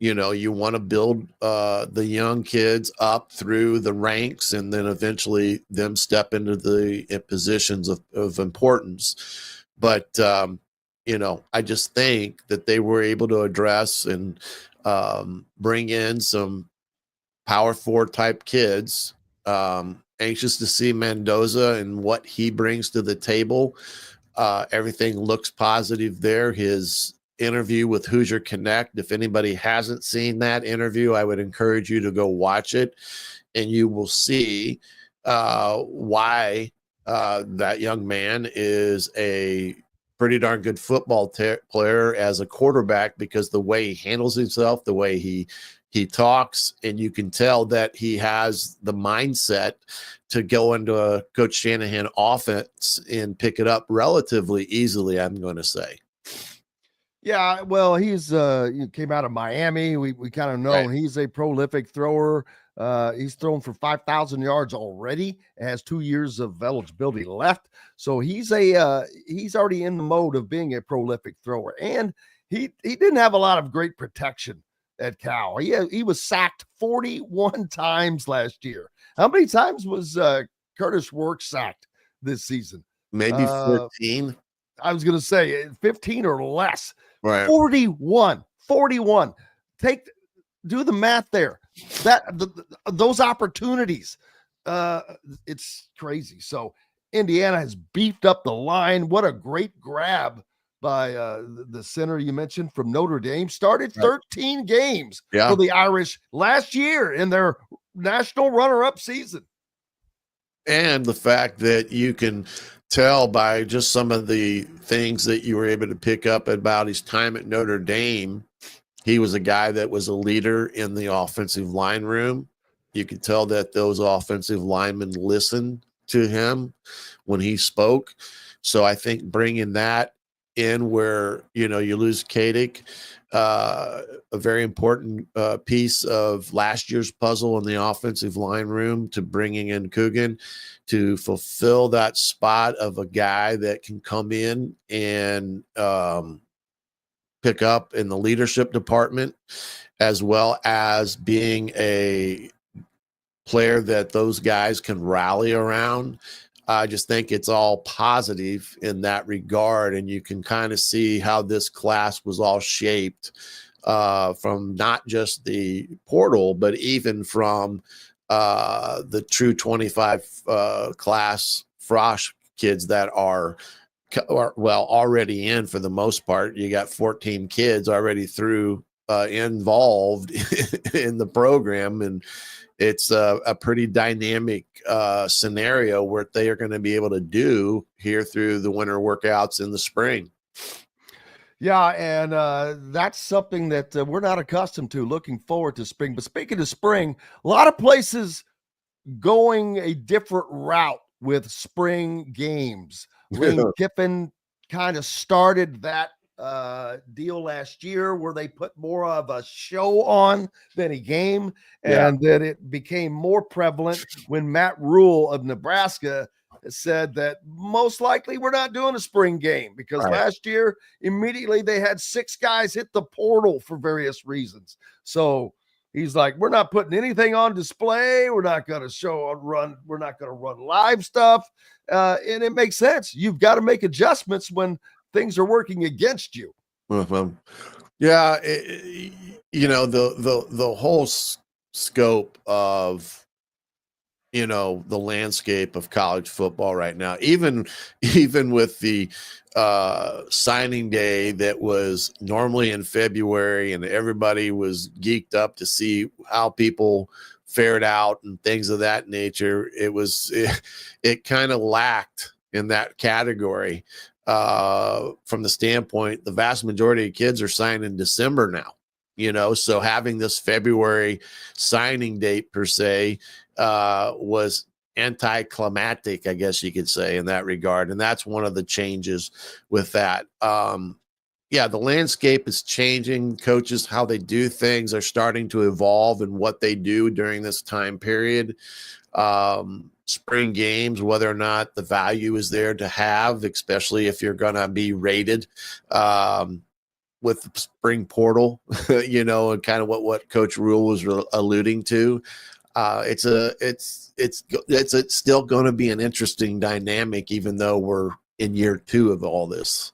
S9: You want to build the young kids up through the ranks and then eventually them step into the positions of importance. But, I just think that they were able to address and bring in some power forward type kids. Anxious to see Mendoza and what he brings to the table. Everything looks positive there. His interview with Hoosier Connect, if anybody hasn't seen that interview, I would encourage you to go watch it, and you will see why that young man is a pretty darn good football player as a quarterback, because the way he handles himself, the way he talks, and you can tell that he has the mindset to go into a Coach Shanahan offense and pick it up relatively easily, I'm going to say.
S5: Yeah, well, he came out of Miami. We kind of know
S9: Right.
S5: He's a prolific thrower. He's thrown for 5,000 yards already. Has 2 years of eligibility left, so he's already in the mode of being a prolific thrower. And he didn't have a lot of great protection at Cal. He was sacked 41 times last year. How many times was Curtis Works sacked this season?
S9: Maybe 14.
S5: I was going to say 15 or less.
S9: Right.
S5: 41. Do the math there. Those opportunities, it's crazy. So Indiana has beefed up the line. What a great grab by the center you mentioned from Notre Dame. Started 13 games for the Irish last year in their national runner-up season.
S9: And the fact that you can tell by just some of the things that you were able to pick up about his time at Notre Dame, he was a guy that was a leader in the offensive line room. You could tell that those offensive linemen listened to him when he spoke. So I think bringing that in where, you lose Kadick, a very important piece of last year's puzzle in the offensive line room, to bringing in Coogan to fulfill that spot of a guy that can come in and pick up in the leadership department, as well as being a player that those guys can rally around. I just think it's all positive in that regard. And you can kind of see how this class was all shaped from not just the portal, but even from the true 25 class Frosh kids that are already in for the most part. You got 14 kids already involved in the program, and it's a pretty dynamic scenario where they are going to be able to do here through the winter workouts in the spring.
S5: Yeah, and that's something that we're not accustomed to. Looking forward to spring. But speaking of spring, a lot of places going a different route with spring games. Lane Kiffin kind of started that deal last year where they put more of a show on than a game, and that it became more prevalent when Matt Rule of Nebraska said that most likely we're not doing a spring game because last year immediately they had 6 guys hit the portal for various reasons. So he's like, we're not putting anything on display. We're not going to we're not going to run live stuff. And it makes sense. You've got to make adjustments when things are working against you.
S9: Yeah. The whole scope of, the landscape of college football right now, even with the signing day that was normally in February and everybody was geeked up to see how people fared out and things of that nature, it kind of lacked in that category. from the standpoint, the vast majority of kids are signed in December now, so having this February signing date per se was anticlimactic, I guess you could say, in that regard. And that's one of the changes with that. The landscape is changing. Coaches, how they do things are starting to evolve in what they do during this time period. Spring games, whether or not the value is there to have, especially if you're going to be rated with the spring portal, and kind of what Coach Rule was alluding to. It's still going to be an interesting dynamic, even though we're in year 2 of all this.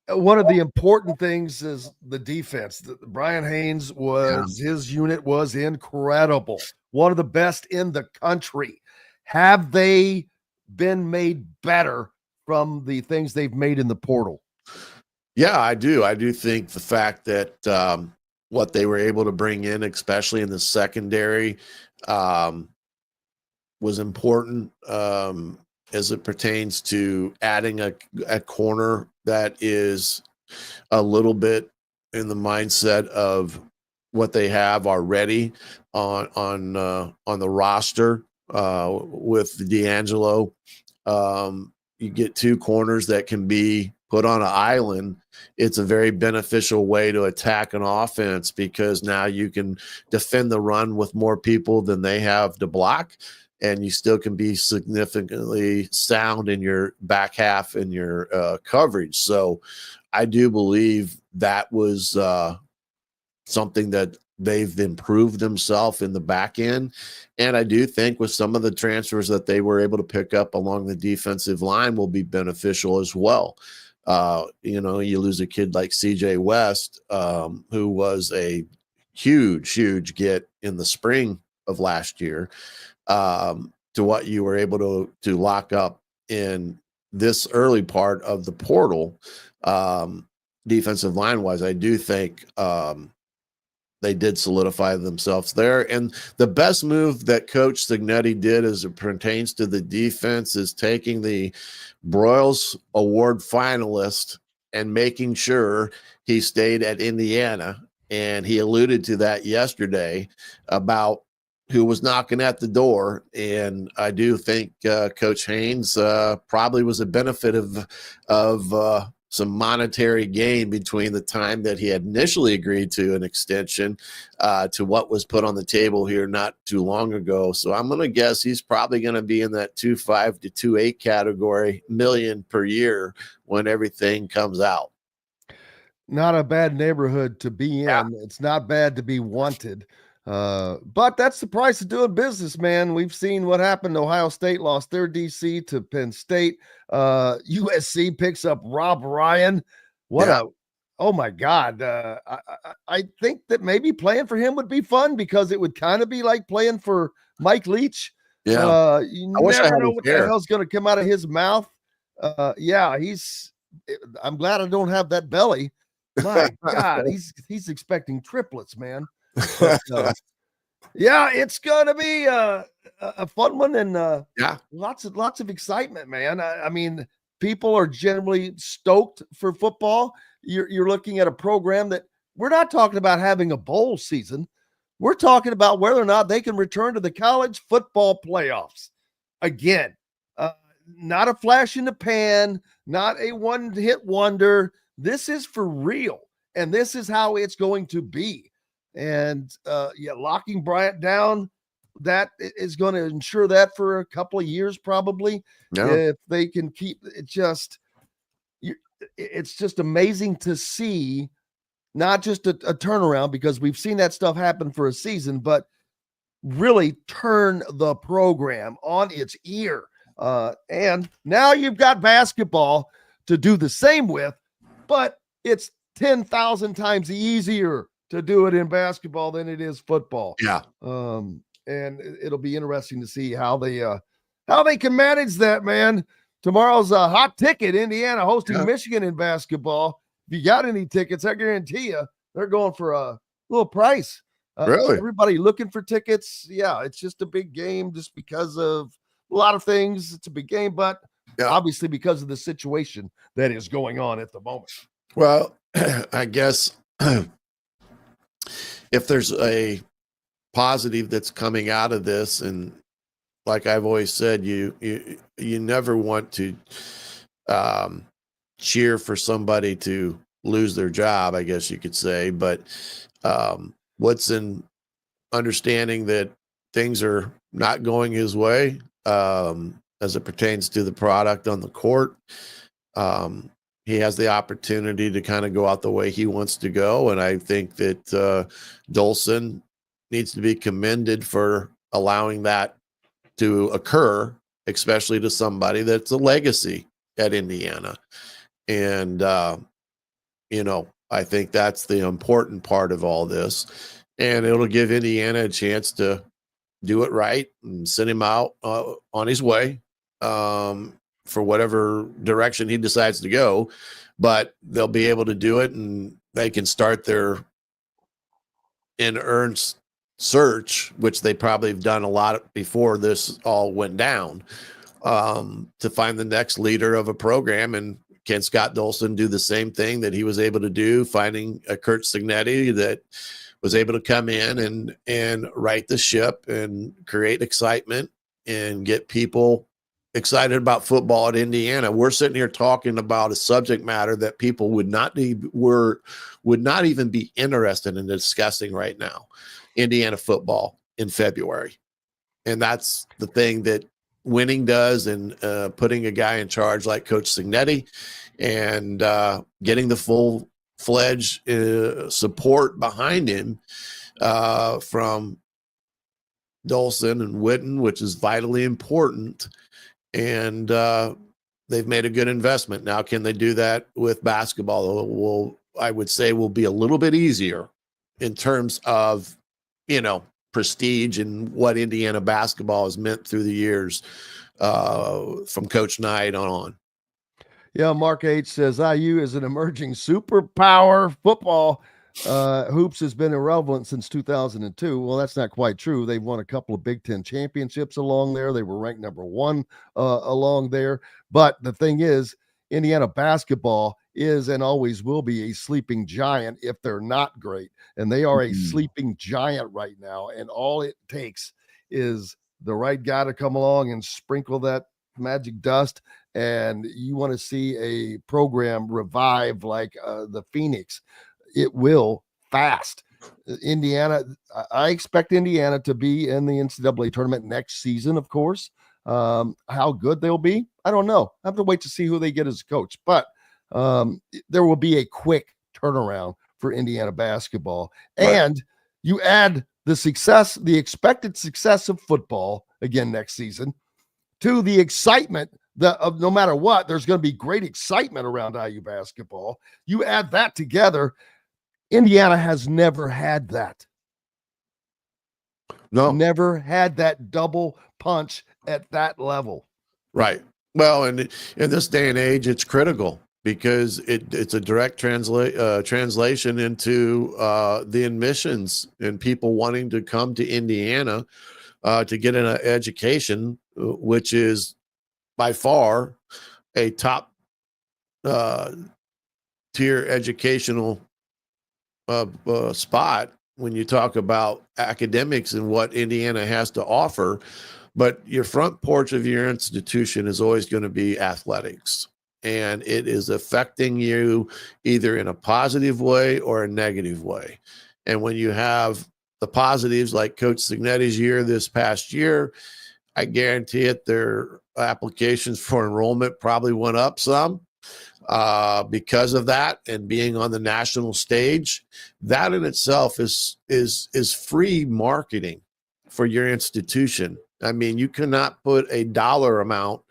S5: One of the important things is the defense. Brian Haynes his unit was incredible. One of the best in the country. Have they been made better from the things they've made in the portal?
S9: Yeah, I do. I do think the fact that what they were able to bring in, especially in the secondary, was important as it pertains to adding a corner that is a little bit in the mindset of what they have already on the roster with D'Angelo. You get 2 corners that can be put on an island. It's a very beneficial way to attack an offense because now you can defend the run with more people than they have to block, and you still can be significantly sound in your back half and your coverage. So I do believe that was something that they've improved themselves in the back end. And I do think with some of the transfers that they were able to pick up along the defensive line will be beneficial as well. You lose a kid like CJ West, who was a huge get in the spring of last year, to what you were able to lock up in this early part of the portal, defensive line wise. I do think they did solidify themselves there. And the best move that Coach Cignetti did as it pertains to the defense is taking the Broyles Award finalist and making sure he stayed at Indiana. And he alluded to that yesterday about who was knocking at the door. And I do think Coach Haynes probably was a benefit of some monetary gain between the time that he had initially agreed to an extension to what was put on the table here not too long ago. So I'm going to guess he's probably going to be in that 2.5 to 2.8 category million per year when everything comes out.
S5: Not a bad neighborhood to be in.
S9: Yeah.
S5: It's not bad to be wanted. But that's the price of doing business, man. We've seen what happened. Ohio State lost their DC to Penn State. USC picks up Rob Ryan. Oh my God. I think that maybe playing for him would be fun because it would kind of be like playing for Mike Leach.
S9: Yeah.
S5: You never know what the hell's going to come out of his mouth. I'm glad I don't have that belly. My God, he's expecting triplets, man. But, it's gonna be a fun one, and lots of excitement, man. I mean, people are generally stoked for football. You're looking at a program that we're not talking about having a bowl season. We're talking about whether or not they can return to the college football playoffs again. Not a flash in the pan, not a one-hit wonder. This is for real, and this is how it's going to be. And locking Bryant down, that is going to ensure that for a couple of years, probably. Yeah. If they can keep it, it's just amazing to see, not just a turnaround, because we've seen that stuff happen for a season, but really turn the program on its ear. And now you've got basketball to do the same with, but it's 10,000 times easier to do it in basketball than it is football.
S9: Yeah.
S5: And it'll be interesting to see how they can manage that, man. Tomorrow's a hot ticket. Indiana hosting Michigan in basketball. If you got any tickets, I guarantee you they're going for a little price.
S9: Really?
S5: Everybody looking for tickets. Yeah, it's just a big game just because of a lot of things. It's a big game, but obviously because of the situation that is going on at the moment.
S9: Well, I guess if there's a positive that's coming out of this, and like I've always said, you never want to cheer for somebody to lose their job, I guess you could say, but Woodson understanding that things are not going his way as it pertains to the product on the court. He has the opportunity to kind of go out the way he wants to go. And I think that Dolson needs to be commended for allowing that to occur, especially to somebody that's a legacy at Indiana. And, I think that's the important part of all this. And it'll give Indiana a chance to do it right and send him out on his way for whatever direction he decides to go. But they'll be able to do it, and they can start their in earnest search, which they probably have done a lot before this all went down, to find the next leader of a program. And can Scott Dolson do the same thing that he was able to do, finding a Curt Cignetti that was able to come in and right the ship and create excitement and get people excited about football at Indiana? We're sitting here talking about a subject matter that people would not even be interested in discussing right now, Indiana football in February. And that's the thing that winning does, and putting a guy in charge like Coach Cignetti and getting the full-fledged support behind him from Dolson and Witten, which is vitally important. And they've made a good investment. Now, can they do that with basketball? I would say will be a little bit easier in terms of, prestige and what Indiana basketball has meant through the years from Coach Knight on.
S5: Yeah, Mark H says IU is an emerging superpower. Football hoops has been irrelevant since 2002. Well, that's not quite true. They've won a couple of Big Ten championships along there. They were ranked number 1 along there. But the thing is, Indiana basketball is and always will be a sleeping giant if they're not great. And they are a sleeping giant right now. And all it takes is the right guy to come along and sprinkle that magic dust. And you want to see a program revive like the Phoenix. It will fast. Indiana, I expect Indiana to be in the NCAA tournament next season, of course. How good they'll be, I don't know. I have to wait to see who they get as coach. But there will be a quick turnaround for Indiana basketball. And you add the expected success of football again next season to the excitement of no matter what, there's going to be great excitement around IU basketball. You add that together, Indiana has never had that.
S9: No,
S5: never had that double punch at that level.
S9: Right. Well, and in this day and age, it's critical because it's a direct translation into the admissions and people wanting to come to Indiana to get an education, which is by far a top tier educational spot when you talk about academics and what Indiana has to offer. But your front porch of your institution is always going to be athletics, and it is affecting you either in a positive way or a negative way. And when you have the positives like Coach Cignetti's year this past year, I guarantee it, their applications for enrollment probably went up some because of that and being on the national stage. That in itself is free marketing for your institution. I mean, you cannot put a dollar amount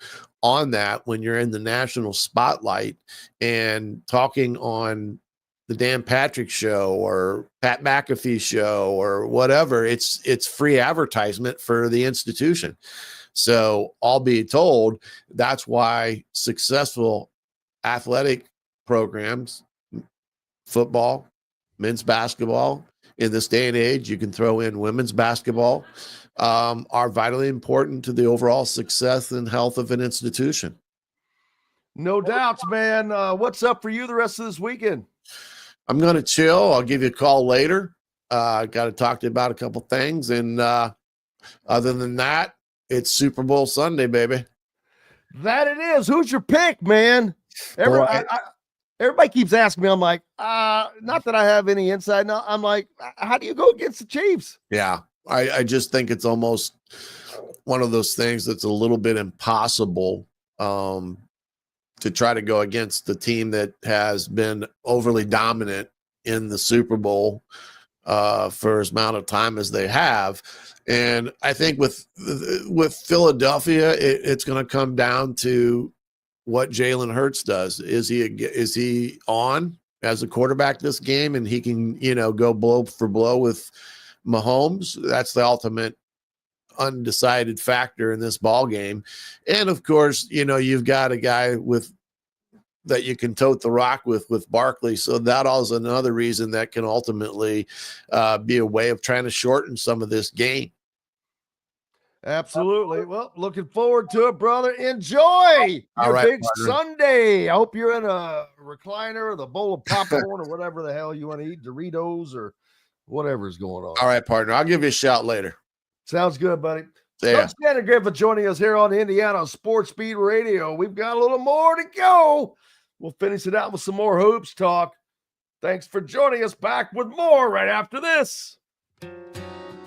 S9: on that when you're in the national spotlight and talking on the Dan Patrick show or Pat McAfee show or whatever. It's free advertisement for the institution. So, all be told, that's why successful athletic programs, football, men's basketball, in this day and age, you can throw in women's basketball, are vitally important to the overall success and health of an institution.
S5: No doubts, man. What's up for you the rest of this weekend?
S9: I'm going to chill. I'll give you a call later. Got to talk to you about a couple things. And other than that, it's Super Bowl Sunday, baby.
S5: That it is. Who's your pick, man? Everybody keeps asking me. I'm like, not that I have any insight. No, I'm like, how do you go against the Chiefs?
S9: Yeah, I just think it's almost one of those things that's a little bit impossible to try to go against the team that has been overly dominant in the Super Bowl for as amount of time as they have. And I think with Philadelphia, it's going to come down to what Jalen Hurts does. Is he on as a quarterback this game, and he can, go blow for blow with Mahomes? That's the ultimate undecided factor in this ball game. And of course, you've got a guy that you can tote the rock with Barkley. So that is another reason that can ultimately be a way of trying to shorten some of this game.
S5: Absolutely. Well, looking forward to it, brother. Enjoy your big Sunday. I hope you're in a recliner or the bowl of popcorn or whatever the hell you want to eat, Doritos or whatever's going on.
S9: All right, partner. I'll give you a shout later.
S5: Sounds good, buddy.
S9: Yeah.
S5: Shannon Griffith joining us here on Indiana Sports Beat Radio. We've got a little more to go. We'll finish it out with some more hoops talk. Thanks for joining us. Back with more right after this.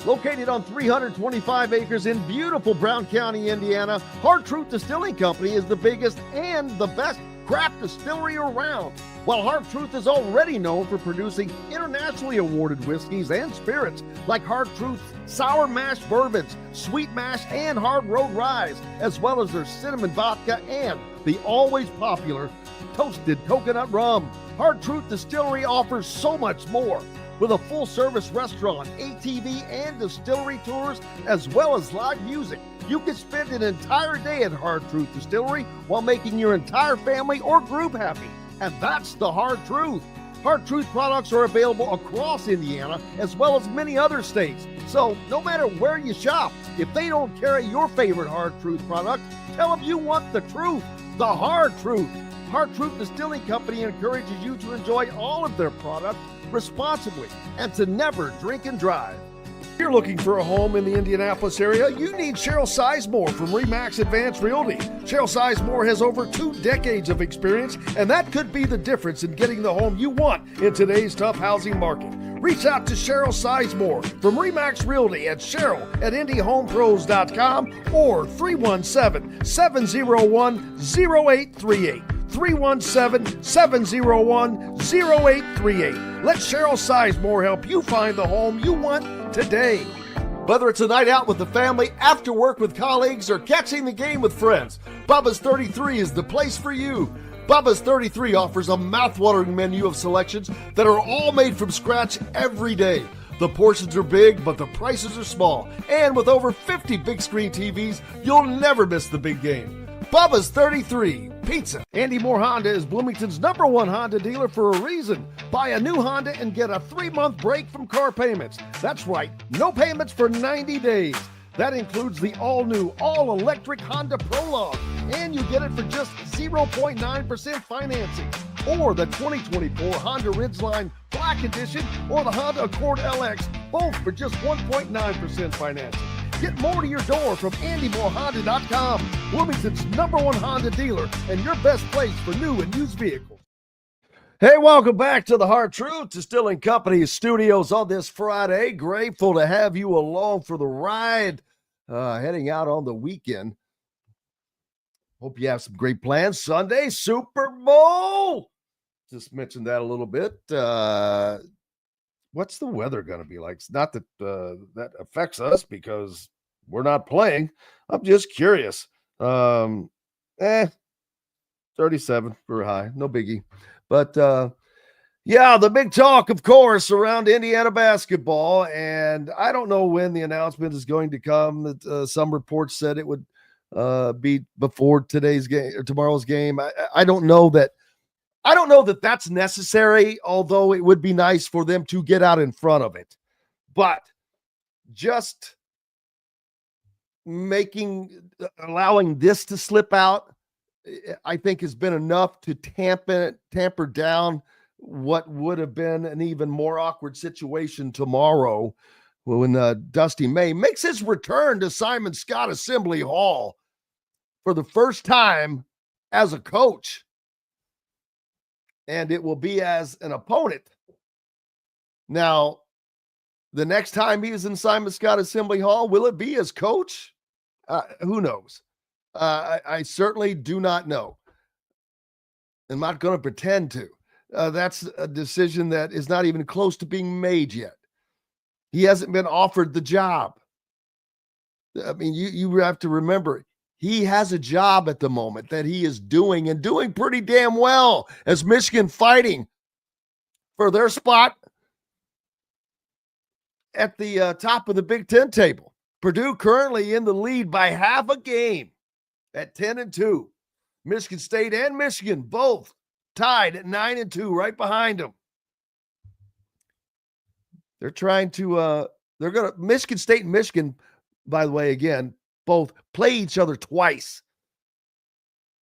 S5: Located on 325 acres in beautiful Brown County, Indiana, Hard Truth Distilling Company is the biggest and the best craft distillery around. While Hard Truth is already known for producing internationally awarded whiskeys and spirits like Hard Truth's sour mash bourbons, sweet mash, and hard road ryes, as well as their cinnamon vodka and the always popular toasted coconut rum. Hard Truth Distillery offers so much more. With a full-service restaurant, ATV, and distillery tours, as well as live music, you can spend an entire day at Hard Truth Distillery while making your entire family or group happy. And that's the Hard Truth. Hard Truth products are available across Indiana, as well as many other states. So no matter where you shop, if they don't carry your favorite Hard Truth product, tell them you want the truth, the Hard Truth. Hard Truth Distilling Company encourages you to enjoy all of their products responsibly and to never drink and drive. If you're looking for a home in the Indianapolis area, you need Cheryl Sizemore from RE/MAX Advanced Realty. Cheryl Sizemore has over 2 decades of experience, and that could be the difference in getting the home you want in today's tough housing market. Reach out to Cheryl Sizemore from RE/MAX Realty at cheryl@indiehomepros.com or 317-701-0838. 317-701-0838. Let Cheryl Sizemore help you find the home you want today. Whether it's a night out with the family, after work with colleagues, or catching the game with friends, Bubba's 33 is the place for you. Bubba's 33 offers a mouthwatering menu of selections that are all made from scratch every day. The portions are big, but the prices are small. And with over 50 big screen TVs, you'll never miss the big game. Bubba's 33 Pizza. Andy Moore Honda is Bloomington's #1 Honda dealer for a reason. Buy a new Honda and get a 3-month break from car payments. That's right, no payments for 90 days. That includes the all-new, all-electric Honda Prologue, and you get it for just 0.9% financing. Or the 2024 Honda Ridgeline Black Edition or the Honda Accord LX, both for just 1.9% financing. Get more to your door from AndyMooreHonda.com, Bloomington's #1 Honda dealer and your best place for new and used vehicles. Hey, welcome back to the Hard Truth Distilling Company studios on this Friday. Grateful to have you along for the ride, heading out on the weekend. Hope you have some great plans. Sunday, Super Bowl. Just mentioned that a little bit. What's the weather going to be like? It's not that that affects us because we're not playing. I'm just curious. 37 for a high. No biggie. But, yeah, the big talk, of course, around Indiana basketball. And I don't know when the announcement is going to come. Some reports said it would be before today's game or tomorrow's game. I don't know that. I don't know that that's necessary, although it would be nice for them to get out in front of it. But just allowing this to slip out I think has been enough to tamper down what would have been an even more awkward situation tomorrow when Dusty May makes his return to Simon Scott Assembly Hall for the first time as a coach. And it will be as an opponent. Now, the next time he is in Simon Scott Assembly Hall, will it be as coach? Who knows? I certainly do not know. I'm not going to pretend to. That's a decision that is not even close to being made yet. He hasn't been offered the job. I mean, you have to remember, he has a job at the moment that he is doing and doing pretty damn well as Michigan fighting for their spot at the top of the Big Ten table. Purdue currently in the lead by half a game at 10-2. Michigan State and Michigan both tied at 9-2, right behind them. They're trying to, Michigan State and Michigan, by the way, again, both play each other twice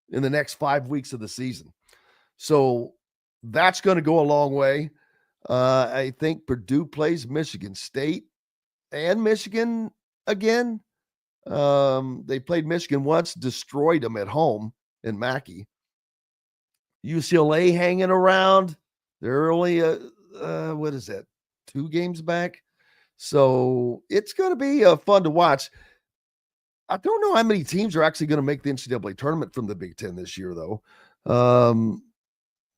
S5: in the next 5 weeks of the season. So that's going to go a long way. I think Purdue plays Michigan State and Michigan again. They played Michigan once, destroyed them at home in Mackey. UCLA hanging around. They're only, 2 games back? So it's going to be fun to watch. I don't know how many teams are actually going to make the NCAA tournament from the Big Ten this year, though.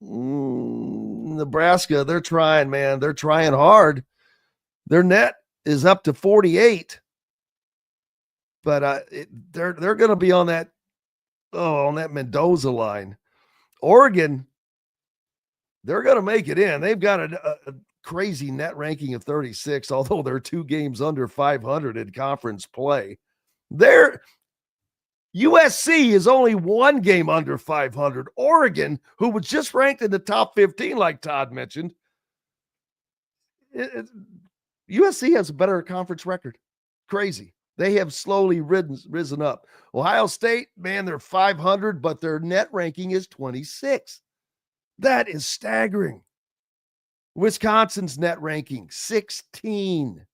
S5: Nebraska, they're trying, man. They're trying hard. Their net is up to 48. But they're going to be on that Mendoza line. Oregon, they're going to make it in. They've got a crazy net ranking of 36, although they're 2 games under 500 in conference play. Their USC is only 1 game under 500. Oregon, who was just ranked in the top 15, like Todd mentioned, USC has a better conference record. Crazy. They have slowly risen up. Ohio State, man, they're 500, but their net ranking is 26. That is staggering. Wisconsin's net ranking, 16.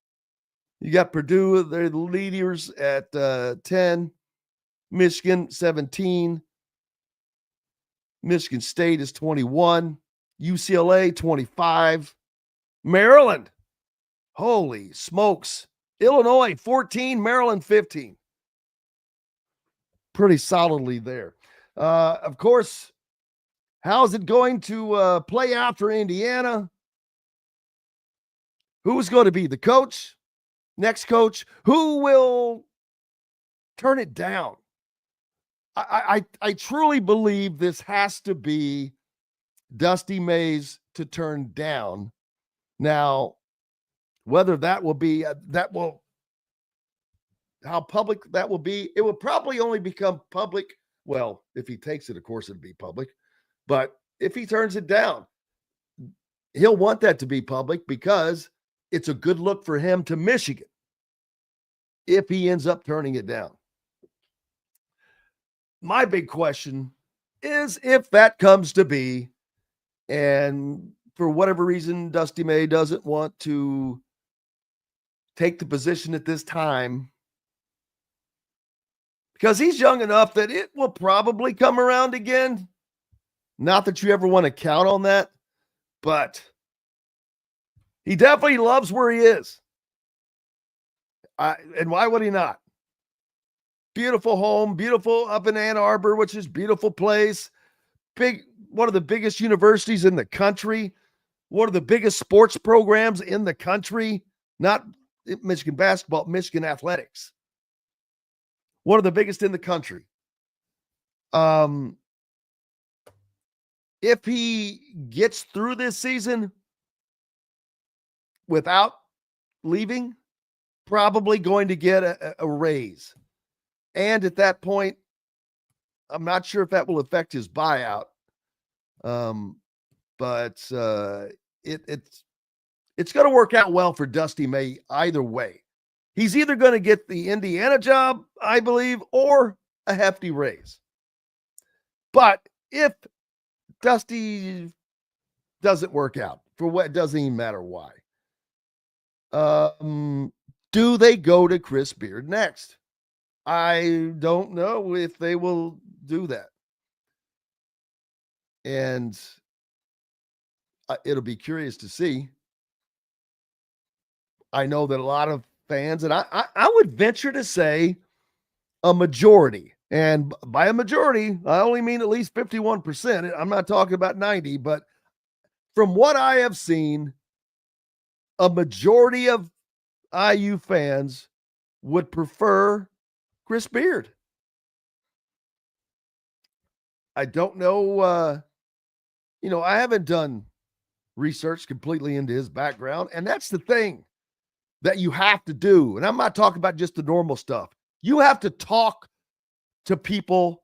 S5: You got Purdue, they're the leaders at 10. Michigan, 17. Michigan State is 21. UCLA, 25. Maryland, holy smokes. Illinois, 14. Maryland, 15. Pretty solidly there. Of course, how's it going to play out for Indiana? Who's going to be the coach? Next coach? Who will turn it down? I truly believe this has to be Dusty May's to turn down. Now, whether that will be, how public that will be, it will probably only become public. Well, if he takes it, of course, it'd be public. But if he turns it down, he'll want that to be public because it's a good look for him to Michigan if he ends up turning it down. My big question is if that comes to be, and for whatever reason, Dusty May doesn't want to take the position at this time, because he's young enough that it will probably come around again. Not that you ever want to count on that, but he definitely loves where he is. And why would he not? Beautiful home, beautiful up in Ann Arbor, which is a beautiful place. One of the biggest universities in the country. One of the biggest sports programs in the country. Not Michigan basketball, Michigan athletics. One of the biggest in the country. If he gets through this season without leaving, probably going to get a raise. And at that point, I'm not sure if that will affect his buyout. But it's going to work out well for Dusty May either way. He's either going to get the Indiana job, I believe, or a hefty raise. But if Dusty doesn't work out, for what, it doesn't even matter why, do they go to Chris Beard next? I don't know if they will do that. And it'll be curious to see. I know that a lot of fans, and I would venture to say a majority, and by a majority, I only mean at least 51%. I'm not talking about 90, but from what I have seen, a majority of IU fans would prefer Chris Beard. I don't know. I haven't done research completely into his background, and that's the thing that you have to do. And I'm not talking about just the normal stuff. You have to talk to people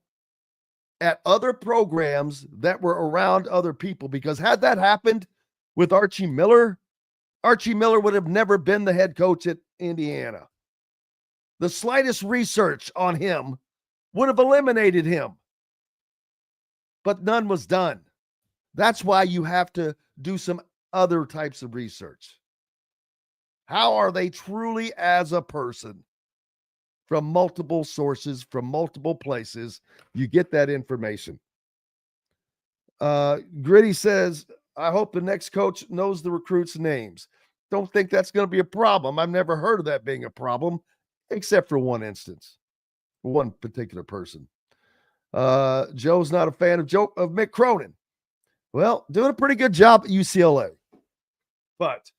S5: at other programs that were around other people, because had that happened with Archie Miller would have never been the head coach at Indiana. The slightest research on him would have eliminated him, but none was done. That's why you have to do some other types of research. How are they truly as a person? From multiple sources, from multiple places, you get that information. Gritty says, I hope the next coach knows the recruits' names. Don't think that's going to be a problem. I've never heard of that being a problem, except for one instance, one particular person. Joe's not a fan of Mick Cronin. Well, doing a pretty good job at UCLA. But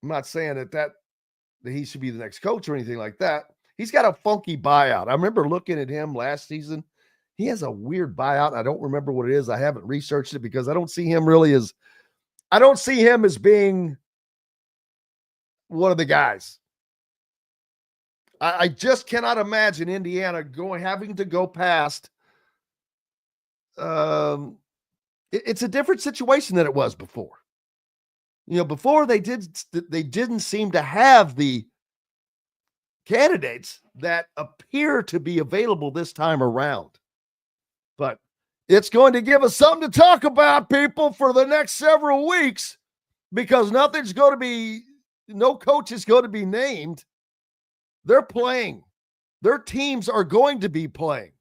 S5: I'm not saying that he should be the next coach or anything like that. He's got a funky buyout. I remember looking at him last season. He has a weird buyout. I don't remember what it is. I haven't researched it because I don't see him as being one of the guys. I just cannot imagine Indiana having to go past. It's a different situation than it was before. Before they didn't seem to have the candidates that appear to be available this time around. But it's going to give us something to talk about, people, for the next several weeks, because no coach is going to be named. They're playing. Their teams are going to be playing.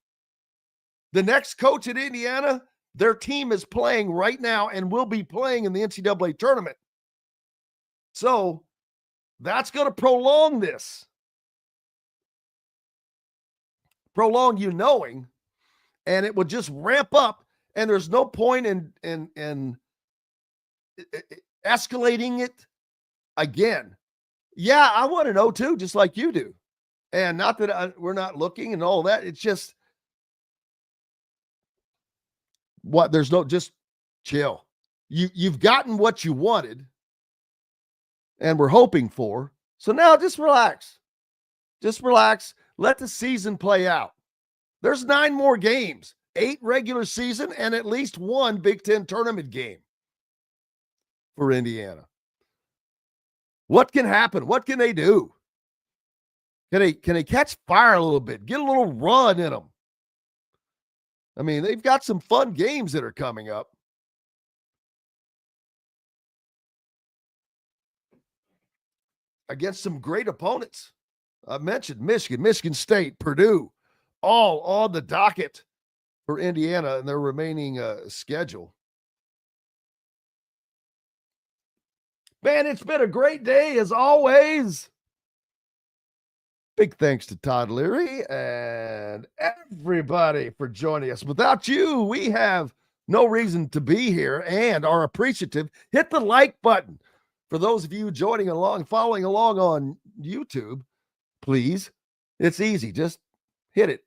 S5: The next coach at Indiana, their team is playing right now and will be playing in the NCAA tournament. So that's going to prolong this. Prolong you knowing, and it would just ramp up, and there's no point in escalating it again. Yeah, I want to know too, just like you do. And not that we're not looking and all that. It's just just chill. You've gotten what you wanted and we're hoping for. So now just relax. Just relax. Let the season play out. There's 9 more games, 8 regular season, and at least 1 Big Ten tournament game for Indiana. What can happen? What can they do? Can they catch fire a little bit? Get a little run in them. I mean, they've got some fun games that are coming up. Against some great opponents. I mentioned Michigan State, Purdue, all on the docket for Indiana and their remaining schedule. Man, it's been a great day as always. Big thanks to Todd Leary and everybody for joining us. Without you, we have no reason to be here and are appreciative. Hit the like button. For those of you following along on YouTube, please. It's easy. Just hit it.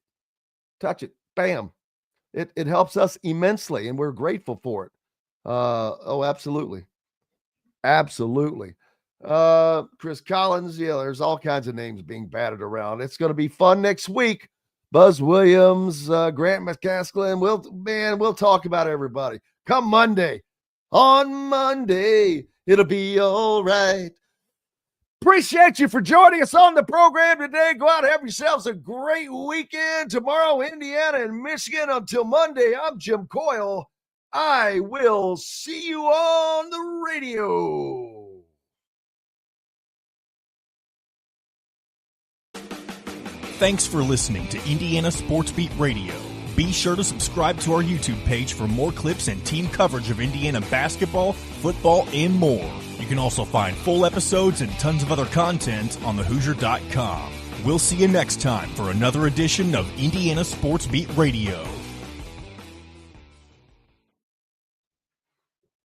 S5: Touch it. Bam. It helps us immensely, and we're grateful for it. Absolutely. Absolutely. Chris Collins, there's all kinds of names being batted around. It's going to be fun next week. Buzz Williams, Grant McCaskill, we'll talk about everybody. Come Monday. On Monday, it'll be all right. Appreciate you for joining us on the program today. Go out and have yourselves a great weekend. Tomorrow, Indiana and Michigan. Until Monday, I'm Jim Coyle. I will see you on the radio.
S10: Thanks for listening to Indiana Sports Beat Radio. Be sure to subscribe to our YouTube page for more clips and team coverage of Indiana basketball, football, and more. You can also find full episodes and tons of other content on thehoosier.com. We'll see you next time for another edition of Indiana Sports Beat Radio.